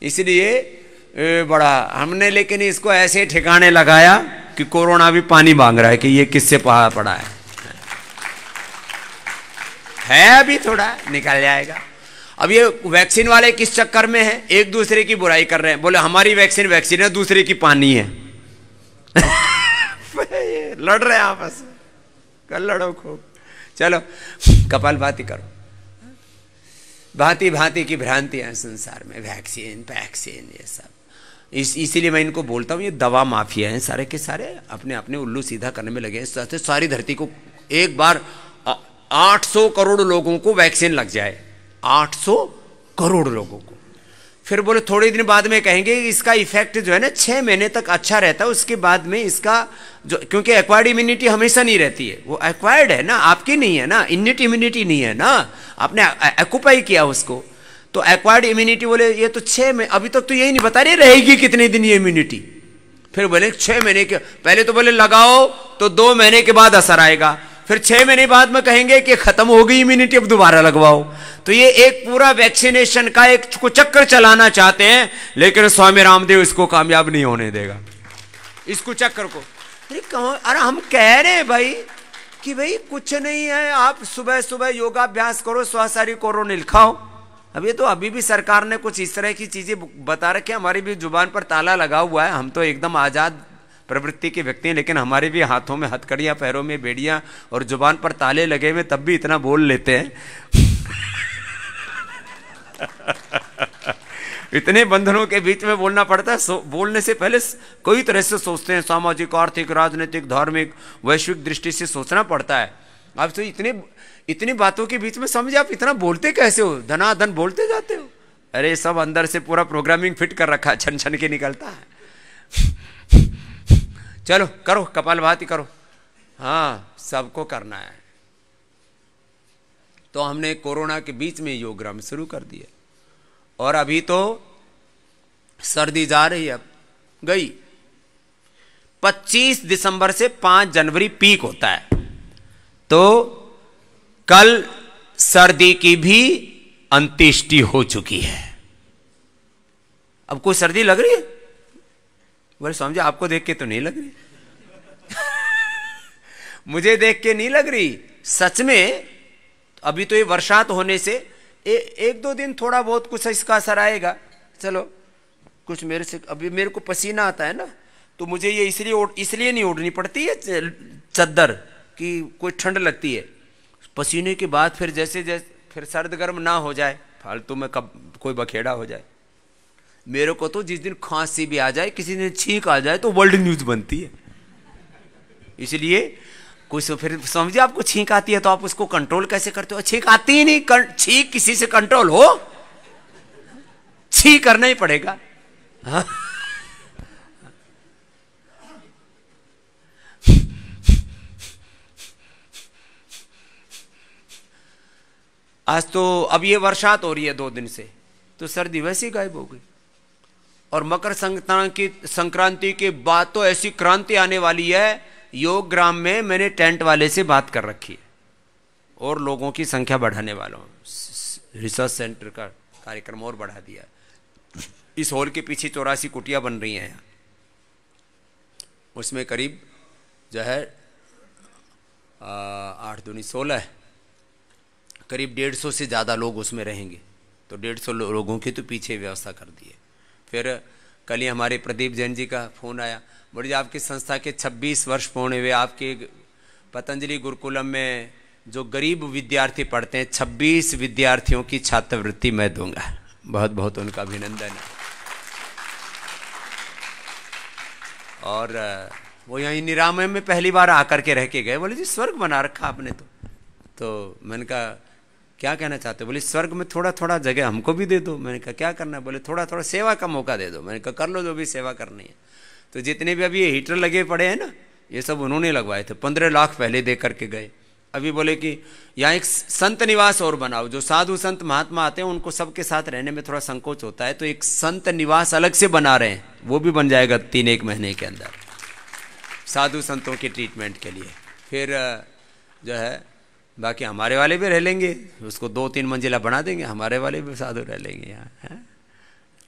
इसलिए बड़ा हमने, लेकिन इसको ऐसे ठिकाने लगाया कि कोरोना भी पानी मांग रहा है कि ये किससे पड़ा है अभी थोड़ा निकल जाएगा। अब ये वैक्सीन वाले किस चक्कर में है, एक दूसरे की बुराई कर रहे हैं। बोले हमारी वैक्सीन है, दूसरे की पानी है। लड़ रहे हैं आपस में, कल लड़ो खूब। चलो कपालभाति करो। भांति भांति की भ्रांतियां संसार में, वैक्सीन ये सब। इसीलिए मैं इनको बोलता हूँ ये दवा माफिया हैं सारे के सारे, अपने अपने उल्लू सीधा करने में लगे हैं। सारी धरती को एक बार 800 करोड़ लोगों को वैक्सीन लग जाए, 800 करोड़ लोगों को, फिर बोले थोड़े दिन बाद में कहेंगे इसका इफेक्ट जो है ना 6 महीने तक अच्छा रहता है, उसके बाद में इसका जो, क्योंकि एक्वायर्ड इम्यूनिटी हमेशा नहीं रहती है, वो एक्वायर्ड है ना, आपकी नहीं है ना, इन्नेट इम्यूनिटी नहीं है ना, आपने एक्यूपाई किया उसको, तो एक्वायर्ड इम्यूनिटी बोले ये तो 6 महीने, अभी तक तो यही नहीं बता रहे रहेगी कितने दिन ये इम्यूनिटी। फिर बोले 6 महीने के, पहले तो बोले लगाओ तो 2 महीने के बाद असर आएगा, फिर 6 महीने बाद में कहेंगे कि खत्म हो गई इम्यूनिटी, अब दोबारा लगवाओ। तो ये एक पूरा वैक्सीनेशन का एक कुचक्कर चलाना चाहते हैं, लेकिन स्वामी रामदेव इसको कामयाब नहीं होने देगा, इस कुचक्कर को। अरे हम कह रहे हैं भाई कि भाई कुछ नहीं है, आप सुबह सुबह योगाभ्यास करो, स्वासारी करो, नील खाओ। अब ये तो अभी भी सरकार ने कुछ इस तरह की चीजें बता रखी है, हमारी भी जुबान पर ताला लगा हुआ है, हम तो एकदम आजाद प्रवृत्ति के व्यक्ति हैं, लेकिन हमारे भी हाथों में हथकड़ियां, पैरों में बेड़ियां और जुबान पर ताले लगे हुए, तब भी इतना बोल लेते हैं। इतने बंधनों के बीच में बोलना पड़ता है, बोलने से पहले कोई तरह से सोचते हैं, सामाजिक, आर्थिक, राजनीतिक, धार्मिक, वैश्विक दृष्टि से सोचना पड़ता है। आप तो इतनी बातों के बीच में समझे, आप इतना बोलते कैसे हो, धनाधन बोलते जाते हो। अरे सब अंदर से पूरा प्रोग्रामिंग फिट कर रखा है, छन छन के निकलता है। चलो करो, कपालभाति करो, हाँ सबको करना है। तो हमने कोरोना के बीच में योगग्राम शुरू कर दिया, और अभी तो सर्दी जा रही है, अब गई। 25 दिसंबर से 5 जनवरी पीक होता है, तो कल सर्दी की भी अंत्येष्टि हो चुकी है। अब कोई सर्दी लग रही है? बोले स्वामी जी आपको देख के तो नहीं लग रही। मुझे देख के नहीं लग रही, सच में। अभी तो ये बरसात होने से 1-2 दिन थोड़ा बहुत कुछ इसका असर आएगा, चलो कुछ मेरे से, अभी मेरे को पसीना आता है ना, तो मुझे ये इसलिए नहीं ओढ़नी पड़ती है चद्दर कि कोई ठंड लगती है। पसीने के बाद फिर जैसे फिर सर्द गर्म ना हो जाए, फालतू में कब कोई बखेड़ा हो जाए। मेरे को तो जिस दिन खांसी भी आ जाए, किसी दिन छींक आ जाए, तो वर्ल्ड न्यूज बनती है। इसलिए कुछ फिर समझिए, आपको छींक आती है तो आप उसको कंट्रोल कैसे करते हो? छींक आती ही नहीं, छींक किसी से कंट्रोल हो, छींक करना ही पड़ेगा। हाँ? आज तो अब ये बरसात हो रही है 2 दिन से, तो सर्दी वैसे ही गायब हो गई। और मकर संक्रांति के बाद तो ऐसी क्रांति आने वाली है। योग ग्राम में मैंने टेंट वाले से बात कर रखी है, और लोगों की संख्या बढ़ाने वाला हूँ। रिसर्च सेंटर का कार्यक्रम और बढ़ा दिया। इस हॉल के पीछे 84 कुटिया बन रही हैं, उसमें करीब जो है 8 दूनी 16 करीब 150 से ज़्यादा लोग उसमें रहेंगे। तो 150 लोगों की तो पीछे व्यवस्था कर दी है। फिर कल ही हमारे प्रदीप जैन जी का फ़ोन आया, बोले आपकी संस्था के 26 वर्ष पूर्ण हुए, आपके पतंजलि गुरुकुलम में जो गरीब विद्यार्थी पढ़ते हैं 26 विद्यार्थियों की छात्रवृत्ति मैं दूंगा। बहुत बहुत उनका अभिनंदन है। और वो यहीं निरामय में पहली बार आकर के रह के गए। बोले जी स्वर्ग बना रखा आपने तो मैंने कहा क्या कहना चाहते हो? बोले स्वर्ग में थोड़ा थोड़ा जगह हमको भी दे दो। मैंने कहा क्या करना है? बोले थोड़ा थोड़ा सेवा का मौका दे दो। मैंने कहा कर लो जो भी सेवा करनी है। तो जितने भी अभी ये हीटर लगे पड़े हैं ना, ये सब उन्होंने लगवाए थे, 15 लाख पहले दे करके गए। अभी बोले कि यहाँ एक संत निवास और बनाओ, जो साधु संत महात्मा आते हैं उनको सबके साथ रहने में थोड़ा संकोच होता है, तो एक संत निवास अलग से बना रहे हैं, वो भी बन जाएगा 3-1 महीने के अंदर साधु संतों के ट्रीटमेंट के लिए। फिर जो है बाकी हमारे वाले भी रह लेंगे, उसको 2-3 मंजिला बना देंगे, हमारे वाले भी साधु रह लेंगे यहाँ है।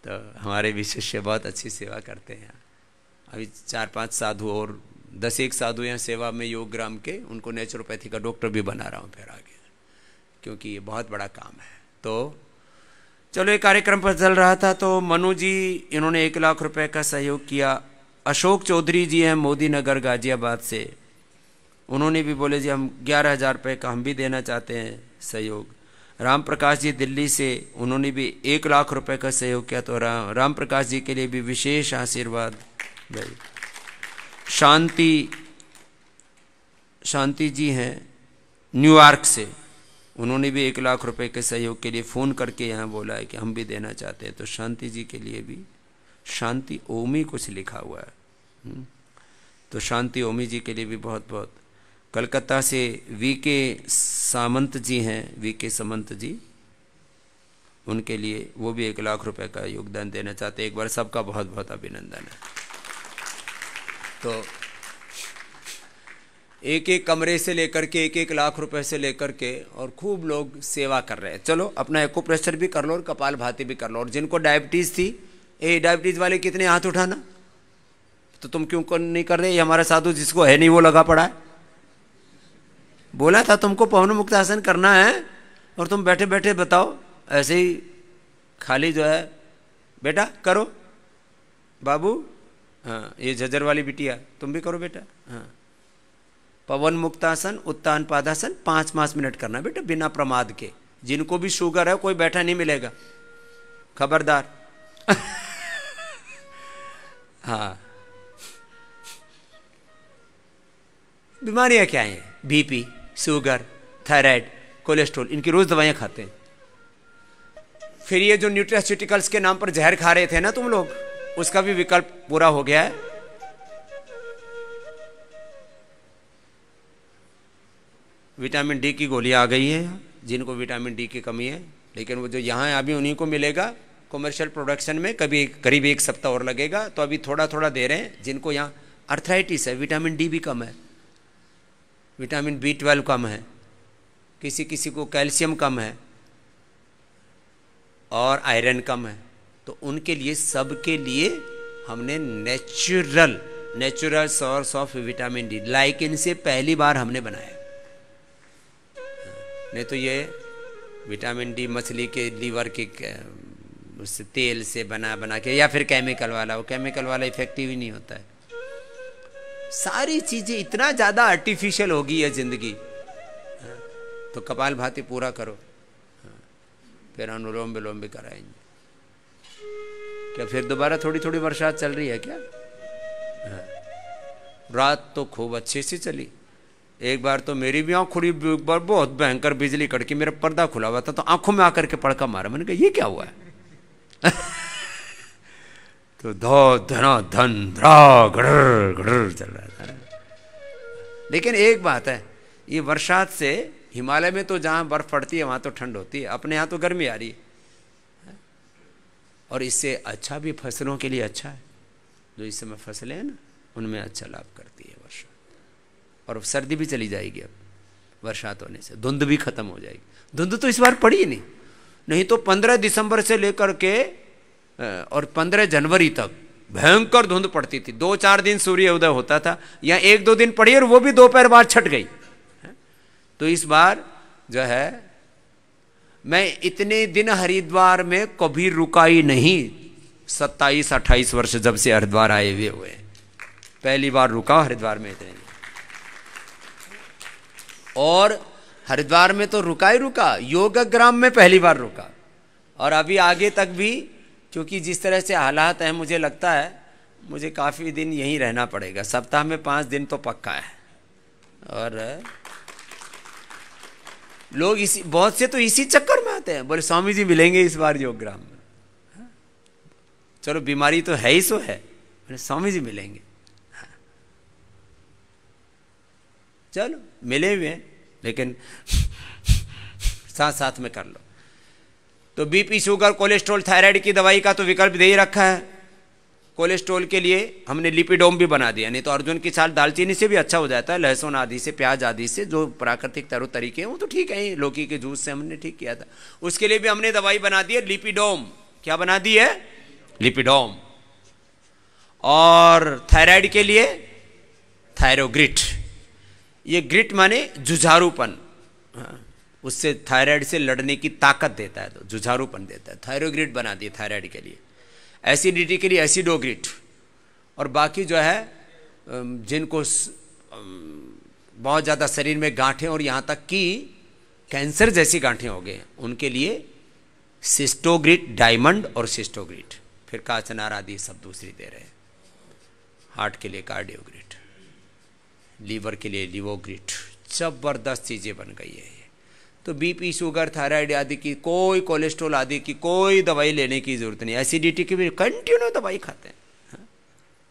तो हमारे भी शिष्य बहुत अच्छी सेवा करते हैं। अभी 4-5 साधु और 10-1 साधु यहाँ सेवा में योग ग्राम के, उनको नेचुरोपैथी का डॉक्टर भी बना रहा हूँ फिर आगे, क्योंकि ये बहुत बड़ा काम है। तो चलो एक कार्यक्रम पर चल रहा था, तो मनु जी इन्होंने 1 लाख रुपए का सहयोग किया। अशोक चौधरी जी हैं मोदी नगर गाजियाबाद से, उन्होंने भी बोले जी हम 11,000 रुपये का हम भी देना चाहते हैं सहयोग। राम प्रकाश जी दिल्ली से, उन्होंने भी 1 लाख रुपए का सहयोग किया। तो राम प्रकाश जी के लिए भी विशेष आशीर्वाद भाई। शांति जी हैं न्यूयॉर्क से, उन्होंने भी 1 लाख रुपए के सहयोग के लिए फ़ोन करके यहाँ बोला है कि हम भी देना चाहते हैं। तो शांति जी के लिए भी शांति ओमी कुछ लिखा हुआ है। तो शांति ओमी जी के लिए भी बहुत बहुत। कलकत्ता से वीके सामंत जी हैं, वीके सामंत जी, उनके लिए वो भी 1 लाख रुपए का योगदान देना चाहते हैं। एक बार सबका बहुत बहुत अभिनंदन है। तो एक एक कमरे से लेकर के 1-1 लाख रुपए से लेकर के और खूब लोग सेवा कर रहे हैं। चलो अपना एक्यूप्रेशर भी कर लो और कपाल भाती भी कर लो। और जिनको डायबिटीज़ थी, डायबिटीज़ वाले कितने हाथ उठाना। तो तुम क्यों नहीं कर रहे? ये हमारा साधु जिसको है नहीं वो लगा पड़ा है। बोला था तुमको पवन मुक्तासन करना है और तुम बैठे बैठे बताओ ऐसे ही खाली जो है। बेटा करो बाबू, हाँ ये झज्जर वाली बिटिया तुम भी करो बेटा। हाँ पवन मुक्तासन, उत्तान पादासन 5-5 मिनट करना बेटा बिना प्रमाद के। जिनको भी शुगर है कोई बैठा नहीं मिलेगा, खबरदार। हाँ बीमारियां क्या हैं? बीपी, शुगर, थायराइड, कोलेस्ट्रॉल, इनकी रोज दवाइयां खाते हैं। फिर ये जो न्यूट्रास्यूटिकल्स के नाम पर जहर खा रहे थे ना तुम लोग, उसका भी विकल्प पूरा हो गया है। विटामिन डी की गोलियां आ गई है जिनको विटामिन डी की कमी है, लेकिन वो जो यहाँ है अभी उन्हीं को मिलेगा कमर्शियल प्रोडक्शन में। कभी करीब 1 सप्ताह और लगेगा। तो अभी थोड़ा थोड़ा दे रहे हैं। जिनको यहाँ अर्थराइटिस है, विटामिन डी भी कम है, विटामिन B12 कम है, किसी किसी को कैल्शियम कम है और आयरन कम है, तो उनके लिए सबके लिए हमने natural source of vitamin D lichen से पहली बार हमने बनाया। नहीं तो ये विटामिन डी मछली के लीवर के उससे तेल से बना के या फिर केमिकल वाला, वो केमिकल वाला इफेक्टिव ही नहीं होता है। सारी चीजें इतना ज्यादा आर्टिफिशियल हो गई है जिंदगी। तो कपाल भाती पूरा करो, फिर अनुलोम विलोम भी कराएंगे। क्या फिर दोबारा थोड़ी थोड़ी बरसात चल रही है क्या? रात तो खूब अच्छे से चली। एक बार तो मेरी भी आँख खुली, एक बार बहुत भयंकर बिजली कड़की, मेरा पर्दा खुला हुआ था तो आंखों में आकर के पड़का मारा। मैंने कहा ये क्या हुआ है? तो धो धना धन ध्रा गड़र गड़र चल रहा था। लेकिन एक बात है, ये बरसात से हिमालय में तो जहाँ बर्फ पड़ती है वहाँ तो ठंड होती है, अपने यहाँ तो गर्मी आ रही है। और इससे अच्छा भी फसलों के लिए अच्छा है। जो इस समय फसलें हैं ना उनमें अच्छा लाभ करती है बरसात। और सर्दी भी चली जाएगी अब बरसात होने से, धुंध भी खत्म हो जाएगी। धुंध तो इस बार पड़ी ही नहीं तो 15 दिसंबर से लेकर के और 15 जनवरी तक भयंकर धुंध पड़ती थी। 2-4 दिन सूर्य उदय होता था, या 1-2 दिन पड़ी और वो भी दोपहर बाद छट गई। तो इस बार जो है मैं इतने दिन हरिद्वार में कभी रुका ही नहीं। 27-28 वर्ष जब से हरिद्वार आए हुए पहली बार रुका हरिद्वार में इतने। और हरिद्वार में तो रुका ही रुका, योगग्राम में पहली बार रुका। और अभी आगे तक भी, क्योंकि जिस तरह से हालात हैं, मुझे लगता है मुझे काफ़ी दिन यहीं रहना पड़ेगा। सप्ताह में 5 दिन तो पक्का है। और लोग इसी बहुत से तो इसी चक्कर में आते हैं, बोले स्वामी जी मिलेंगे इस बार योगग्राम में। चलो बीमारी तो है ही सो है, बोले स्वामी जी मिलेंगे। चलो मिले हुए हैं, लेकिन साथ साथ में कर लो। तो बीपी, शुगर, कोलेस्ट्रॉल, थायराइड की दवाई का तो विकल्प दे ही रखा है। कोलेस्ट्रॉल के लिए हमने लिपिडोम भी बना दिया। नहीं तो अर्जुन की छाल दालचीनी से भी अच्छा हो जाता है, लहसुन आदि से, प्याज आदि से, जो प्राकृतिक तरो तरीके हैं वो तो ठीक है। लौकी के जूस से हमने ठीक किया था। उसके लिए भी हमने दवाई बना दी है लिपिडोम। क्या बना दी है? लिपिडोम। और थायराइड के लिए थायरोग्रिट। ये ग्रिट माने जुझारूपन, उससे थायराइड से लड़ने की ताकत देता है, तो जुझारूपन देता है। थायरोग्रिट बना दिए थायराइड के लिए। एसिडिटी के लिए एसिडोग्रिट। और बाकी जो है जिनको बहुत ज़्यादा शरीर में गांठें और यहाँ तक कि कैंसर जैसी गांठें हो गए, उनके लिए सिस्टोग्रिट डायमंड और सिस्टोग्रिट। फिर काचनार आदि सब दूसरी दे रहे हैं। हार्ट के लिए कार्डियोग्रिट, लीवर के लिए लिवोग्रिट। जबरदस्त चीज़ें बन गई है ये। तो बीपी, शुगर, थायराइड आदि की, कोई कोलेस्ट्रॉल आदि की कोई दवाई लेने की जरूरत नहीं। एसिडिटी की भी कंटिन्यू दवाई खाते हैं,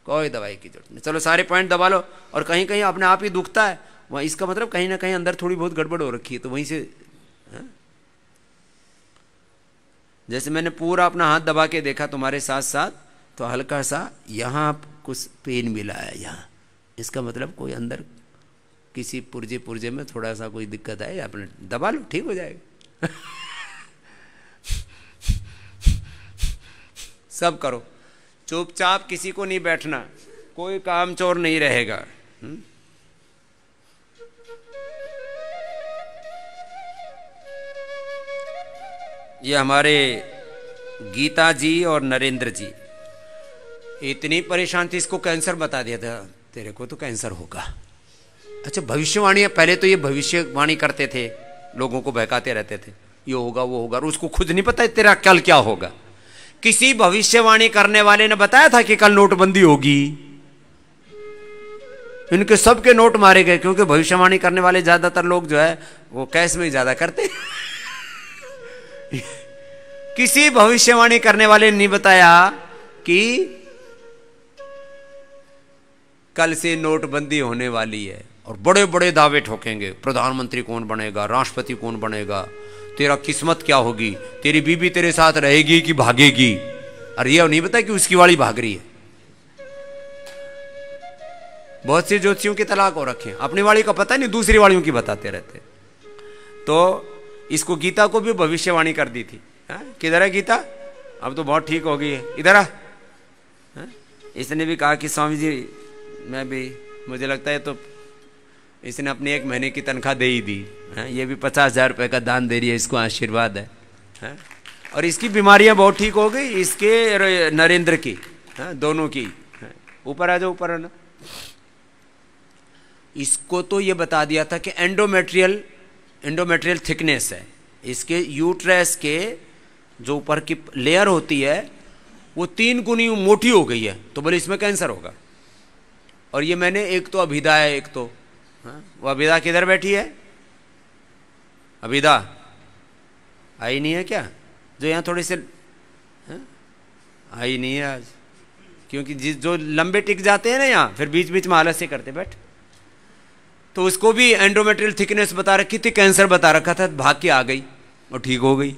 कोई दवाई की जरूरत नहीं। चलो सारे पॉइंट दबा लो। और कहीं कहीं अपने आप ही दुखता है, वहाँ इसका मतलब कहीं ना कहीं अंदर थोड़ी बहुत गड़बड़ हो रखी है, तो वहीं से जैसे मैंने पूरा अपना हाथ दबा के देखा तुम्हारे साथ साथ, तो हल्का सा यहाँ कुछ पेन मिला है यहाँ, इसका मतलब कोई अंदर किसी पुर्जे में थोड़ा सा कोई दिक्कत है, अपने दबा लो, ठीक हो जाएगा। सब करो चुपचाप, किसी को नहीं बैठना, कोई काम चोर नहीं रहेगा। ये हमारे गीता जी और नरेंद्र जी इतनी परेशान थी, इसको कैंसर बता दिया था, तेरे को तो कैंसर होगा। अच्छा, भविष्यवाणी, पहले तो ये भविष्यवाणी करते थे, लोगों को बहकाते रहते थे, ये होगा वो होगा, और उसको खुद नहीं पता तेरा कल क्या होगा। किसी भविष्यवाणी करने वाले ने बताया था कि कल नोटबंदी होगी? इनके सबके नोट मारे गए, क्योंकि भविष्यवाणी करने वाले ज्यादातर लोग जो है वो कैश में ज्यादा करते। किसी भविष्यवाणी करने वाले ने नहीं बताया कि कल से नोटबंदी होने वाली है, और बड़े बड़े दावे ठोकेंगे, प्रधानमंत्री कौन बनेगा, राष्ट्रपति कौन बनेगा, तेरा किस्मत क्या होगी, तेरी बीबी तेरे साथ रहेगी कि भागेगी। और ये नहीं पता कि उसकी वाली भाग रही है। बहुत से ज्योतिषियों के तलाक हो रखे हैं, अपनी वाली का पता नहीं, दूसरी वालियों की बताते रहते। तो इसको गीता को भी भविष्यवाणी कर दी थी। किधर है गीता? अब तो बहुत ठीक हो गई है, इधर आ। इसने भी कहा कि स्वामी जी मैं भी, मुझे लगता है तो इसने अपनी 1 महीने की तनख्वाह दे ही दी। ये भी 50,000 रुपये का दान दे रही है, इसको आशीर्वाद है। और इसकी बीमारियां बहुत ठीक हो गई, इसके नरेंद्र की, दोनों की। ऊपर आ जाओ, ऊपर आना। इसको तो ये बता दिया था कि एंडोमेट्रियल थिकनेस है, इसके यूट्रस के जो ऊपर की लेयर होती है वो 3 गुनी मोटी हो गई है, तो बोले इसमें कैंसर होगा। और ये मैंने, एक तो अभिदा है, एक तो वो अभिदा किधर बैठी है? अभिदा आई नहीं है क्या? जो यहाँ थोड़े से आई नहीं है आज, क्योंकि जो लंबे टिक जाते हैं ना यहाँ, फिर बीच बीच में आलस्य करते बैठ। तो उसको भी एंडोमेट्रियल थिकनेस बता रखी थी, कैंसर बता रखा था, भाग के आ गई और ठीक हो गई।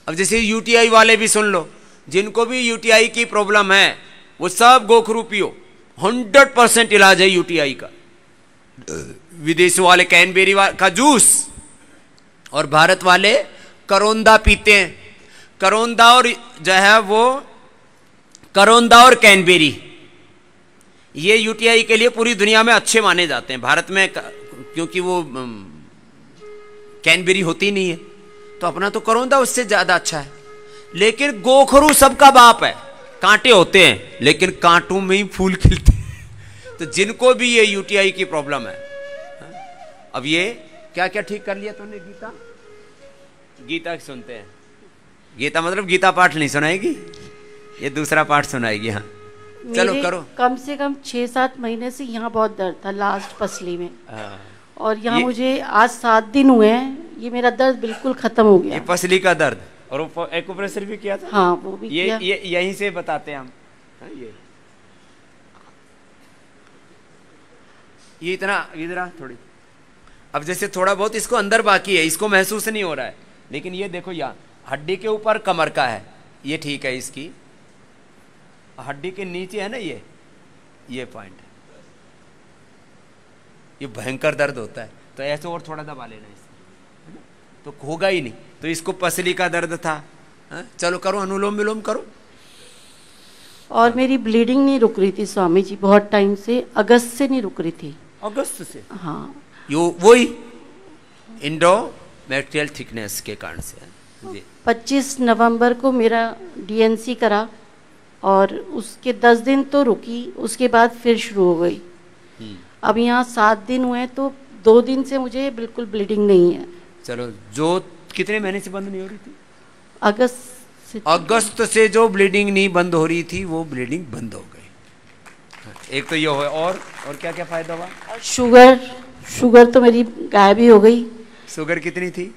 अब जैसे यूटीआई वाले भी सुन लो, जिनको भी यूटीआई की प्रॉब्लम है वो सब गोखरू पियो, 100% इलाज है यूटीआई का। विदेशों वाले कैनबेरी का जूस, और भारत वाले करोंदा पीते हैं। करोंदा और जो है वो करोंदा और कैनबेरी, ये यूटीआई के लिए पूरी दुनिया में अच्छे माने जाते हैं। भारत में क्योंकि वो कैनबेरी होती नहीं है, तो अपना तो करोंदा उससे ज्यादा अच्छा है। लेकिन गोखरू सबका बाप है, कांटे होते हैं लेकिन कांटों में ही फूल खिलते हैं। तो जिनको भी ये यूटीआई की प्रॉब्लम है, अब ये क्या क्या ठीक कर लिया तूने? गीता, गीता सुनते हैं। गीता मतलब गीता पाठ नहीं सुनाएगी, ये दूसरा पाठ सुनाएगी। हाँ चलो करो। कम से कम 6-7 महीने से यहाँ बहुत दर्द था, लास्ट पसली में। और यहाँ मुझे आज 7 दिन हुए हैं, ये मेरा दर्द बिल्कुल खत्म हो गया। ये पसली का दर्द, और एक्यूप्रेशर भी किया था। हाँ वो भी किया। ये यहीं से बताते हैं हम। ये इतना इधर थोड़ी, अब जैसे थोड़ा बहुत इसको अंदर बाकी है, इसको महसूस नहीं हो रहा है, लेकिन ये देखो यहाँ हड्डी के ऊपर कमर का है, ये ठीक है। इसकी हड्डी के नीचे है ना ये पॉइंट है, ये भयंकर दर्द होता है। तो ऐसे और थोड़ा दबा लेना इससे, तो होगा ही नहीं। तो इसको पसली का दर्द था। चलो करो, अनुलोम विलोम करो। और मेरी ब्लीडिंग नहीं रुक रही थी स्वामी जी, बहुत टाइम से, अगस्त से नहीं रुक रही थी। अगस्त से? हाँ, वही एंडोमेट्रियल थिकनेस के कारण से। 25 नवंबर को मेरा डीएनसी करा, और उसके 10 दिन तो रुकी, उसके बाद फिर शुरू हो गई। अब यहाँ 7 दिन हुए, तो 2 दिन से मुझे बिल्कुल ब्लीडिंग नहीं है। चलो, जो कितने महीने से बंद नहीं हो रही थी? अगस्त से जो ब्लीडिंग नहीं बंद हो रही थी, वो ब्लीडिंग बंद हो गई। एक तो ये हो, और क्या क्या फायदा हुआ? शुगर तो मेरी गायब ही हो गई। शुगर कितनी थी?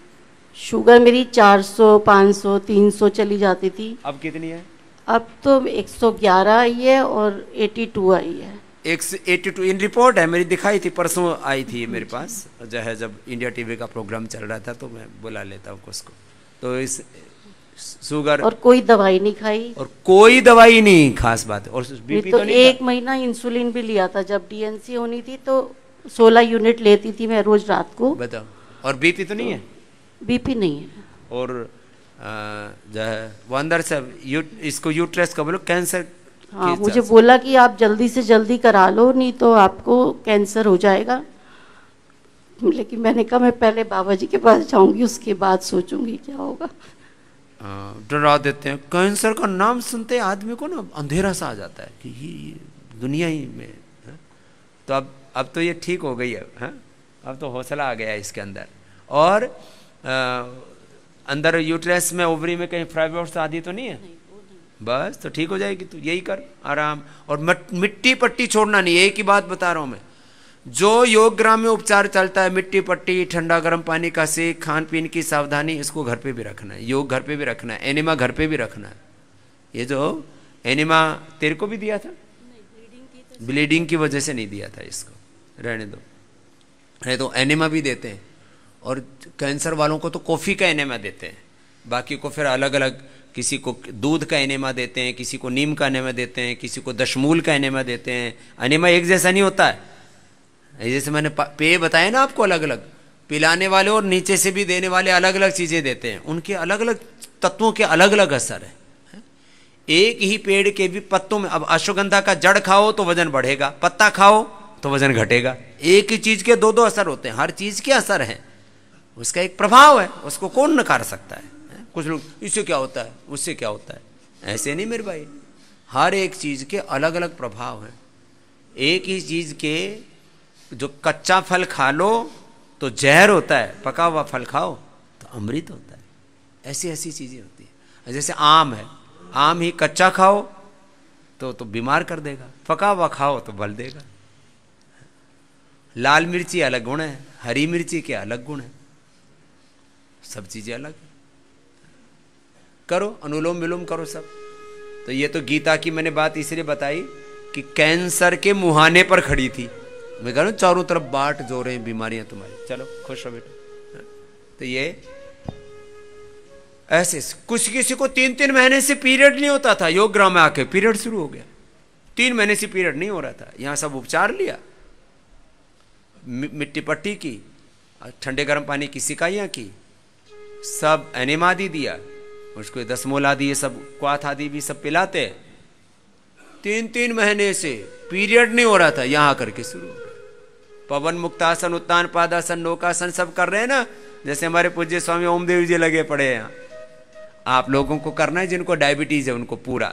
शुगर मेरी 400, 500, 300 चली जाती थी। अब कितनी है? अब तो 111 आई है और 82 आई है। 182 इन रिपोर्ट है मेरी, दिखाई थी परसों, आई थी मेरे पास जो है, जब इंडिया टीवी का प्रोग्राम चल रहा था तो मैं बुला लेता हूँ उसको। तो इस शुगर और कोई दवाई नहीं खाई, और कोई दवाई नहीं, खास बात है। और बीपी तो तो नहीं एक महीना इंसुलिन भी लिया था। जब डीएनसी होनी थी तो 16 यूनिट लेती थी मैं रोज रात को। बताओ। और बीपी तो नहीं है? बीपी नहीं है। और जो है वो अंदर से इसको यूट्रस का बोलो कैंसर। हाँ, मुझे बोला कि आप जल्दी से जल्दी करा लो, नहीं तो आपको कैंसर हो जाएगा। लेकिन मैंने कहा मैं पहले बाबा जी के पास जाऊंगी, उसके बाद सोचूंगी क्या होगा। डरा देते हैं। कैंसर का नाम सुनते आदमी को ना अंधेरा सा आ जाता है कि ये दुनिया ही में है? तो अब तो ये ठीक हो गई है, अब तो हौसला आ गया है इसके अंदर। और अंदर यूट्रस में, ओवरी में कहीं फाइब्रोइड्स आदि तो नहीं है? बस तो ठीक हो जाएगी। तो यही कर आराम। और मिट्टी पट्टी छोड़ना नहीं, एक ही बात बता रहा हूं मैं। जो योग ग्राम में उपचार चलता है, मिट्टी पट्टी, ठंडा गर्म पानी का सेक, खान पीन की सावधानी, इसको घर पे भी रखना है। योग घर पे भी रखना है, एनिमा घर पे भी रखना है। ये जो एनिमा तेरे को भी दिया था? ब्लीडिंग की वजह से नहीं दिया था इसको, रहने दो। नहीं तो एनिमा भी देते हैं। और कैंसर वालों को तो कॉफ़ी का एनेमा देते हैं, बाकी को फिर अलग अलग, किसी को दूध का एनेमा देते हैं, किसी को नीम का एनेमा देते हैं, किसी को दशमूल का एनेमा देते हैं। एनेमा एक जैसा नहीं होता है। जैसे मैंने पेय बताया ना आपको, अलग अलग पिलाने वाले और नीचे से भी देने वाले अलग अलग चीज़ें देते हैं। उनके अलग अलग तत्वों के अलग अलग असर है। एक ही पेड़ के भी पत्तों में, अब अश्वगंधा का जड़ खाओ तो वजन बढ़ेगा, पत्ता खाओ तो वजन घटेगा। एक ही चीज़ के दो दो असर होते हैं। हर चीज़ के असर हैं, उसका एक प्रभाव है, उसको कौन नकार सकता है? कुछ लोग इससे क्या होता है, उससे क्या होता है, ऐसे नहीं मेरे भाई। हर एक चीज़ के अलग अलग प्रभाव हैं। एक ही चीज़ के, जो कच्चा फल खा लो तो जहर होता है, पका हुआ फल खाओ तो अमृत होता है। ऐसी ऐसी चीज़ें होती हैं। जैसे आम है, आम ही कच्चा खाओ तो बीमार कर देगा, पका हुआ खाओ तो बल देगा। लाल मिर्ची अलग गुण है, हरी मिर्ची के अलग गुण है, सब चीज़ें अलग है। करो अनुलोम विलोम करो सब। तो ये तो गीता की मैंने बात इसलिए बताई कि कैंसर के मुहाने पर खड़ी थी। मैं कह रहा हूँ चारों तरफ बाट जो रहे हैं बीमारियां तुम्हारी, चलो खुश रहो बेटा। तो ये ऐसे कुछ, किसी को 3-3 महीने से पीरियड नहीं होता था, योग ग्राम में आके पीरियड शुरू हो गया। 3 महीने से पीरियड नहीं हो रहा था, यहाँ सब उपचार लिया, मिट्टी पट्टी की, ठंडे गर्म पानी की सिकाइयाँ की, सब एनेमा आदि दिया, उसको दशमूल आदि ये सब क्वाथ आदि भी सब पिलाते। 3-3 महीने से पीरियड नहीं हो रहा था, यहाँ आकर के शुरू हो गया। पवन मुक्तासन, उत्तान पादासन, नौकासन सब कर रहे हैं ना, जैसे हमारे पूज्य स्वामी ओमदेव जी लगे पड़े हैं। आप लोगों को करना है, जिनको डायबिटीज है उनको पूरा।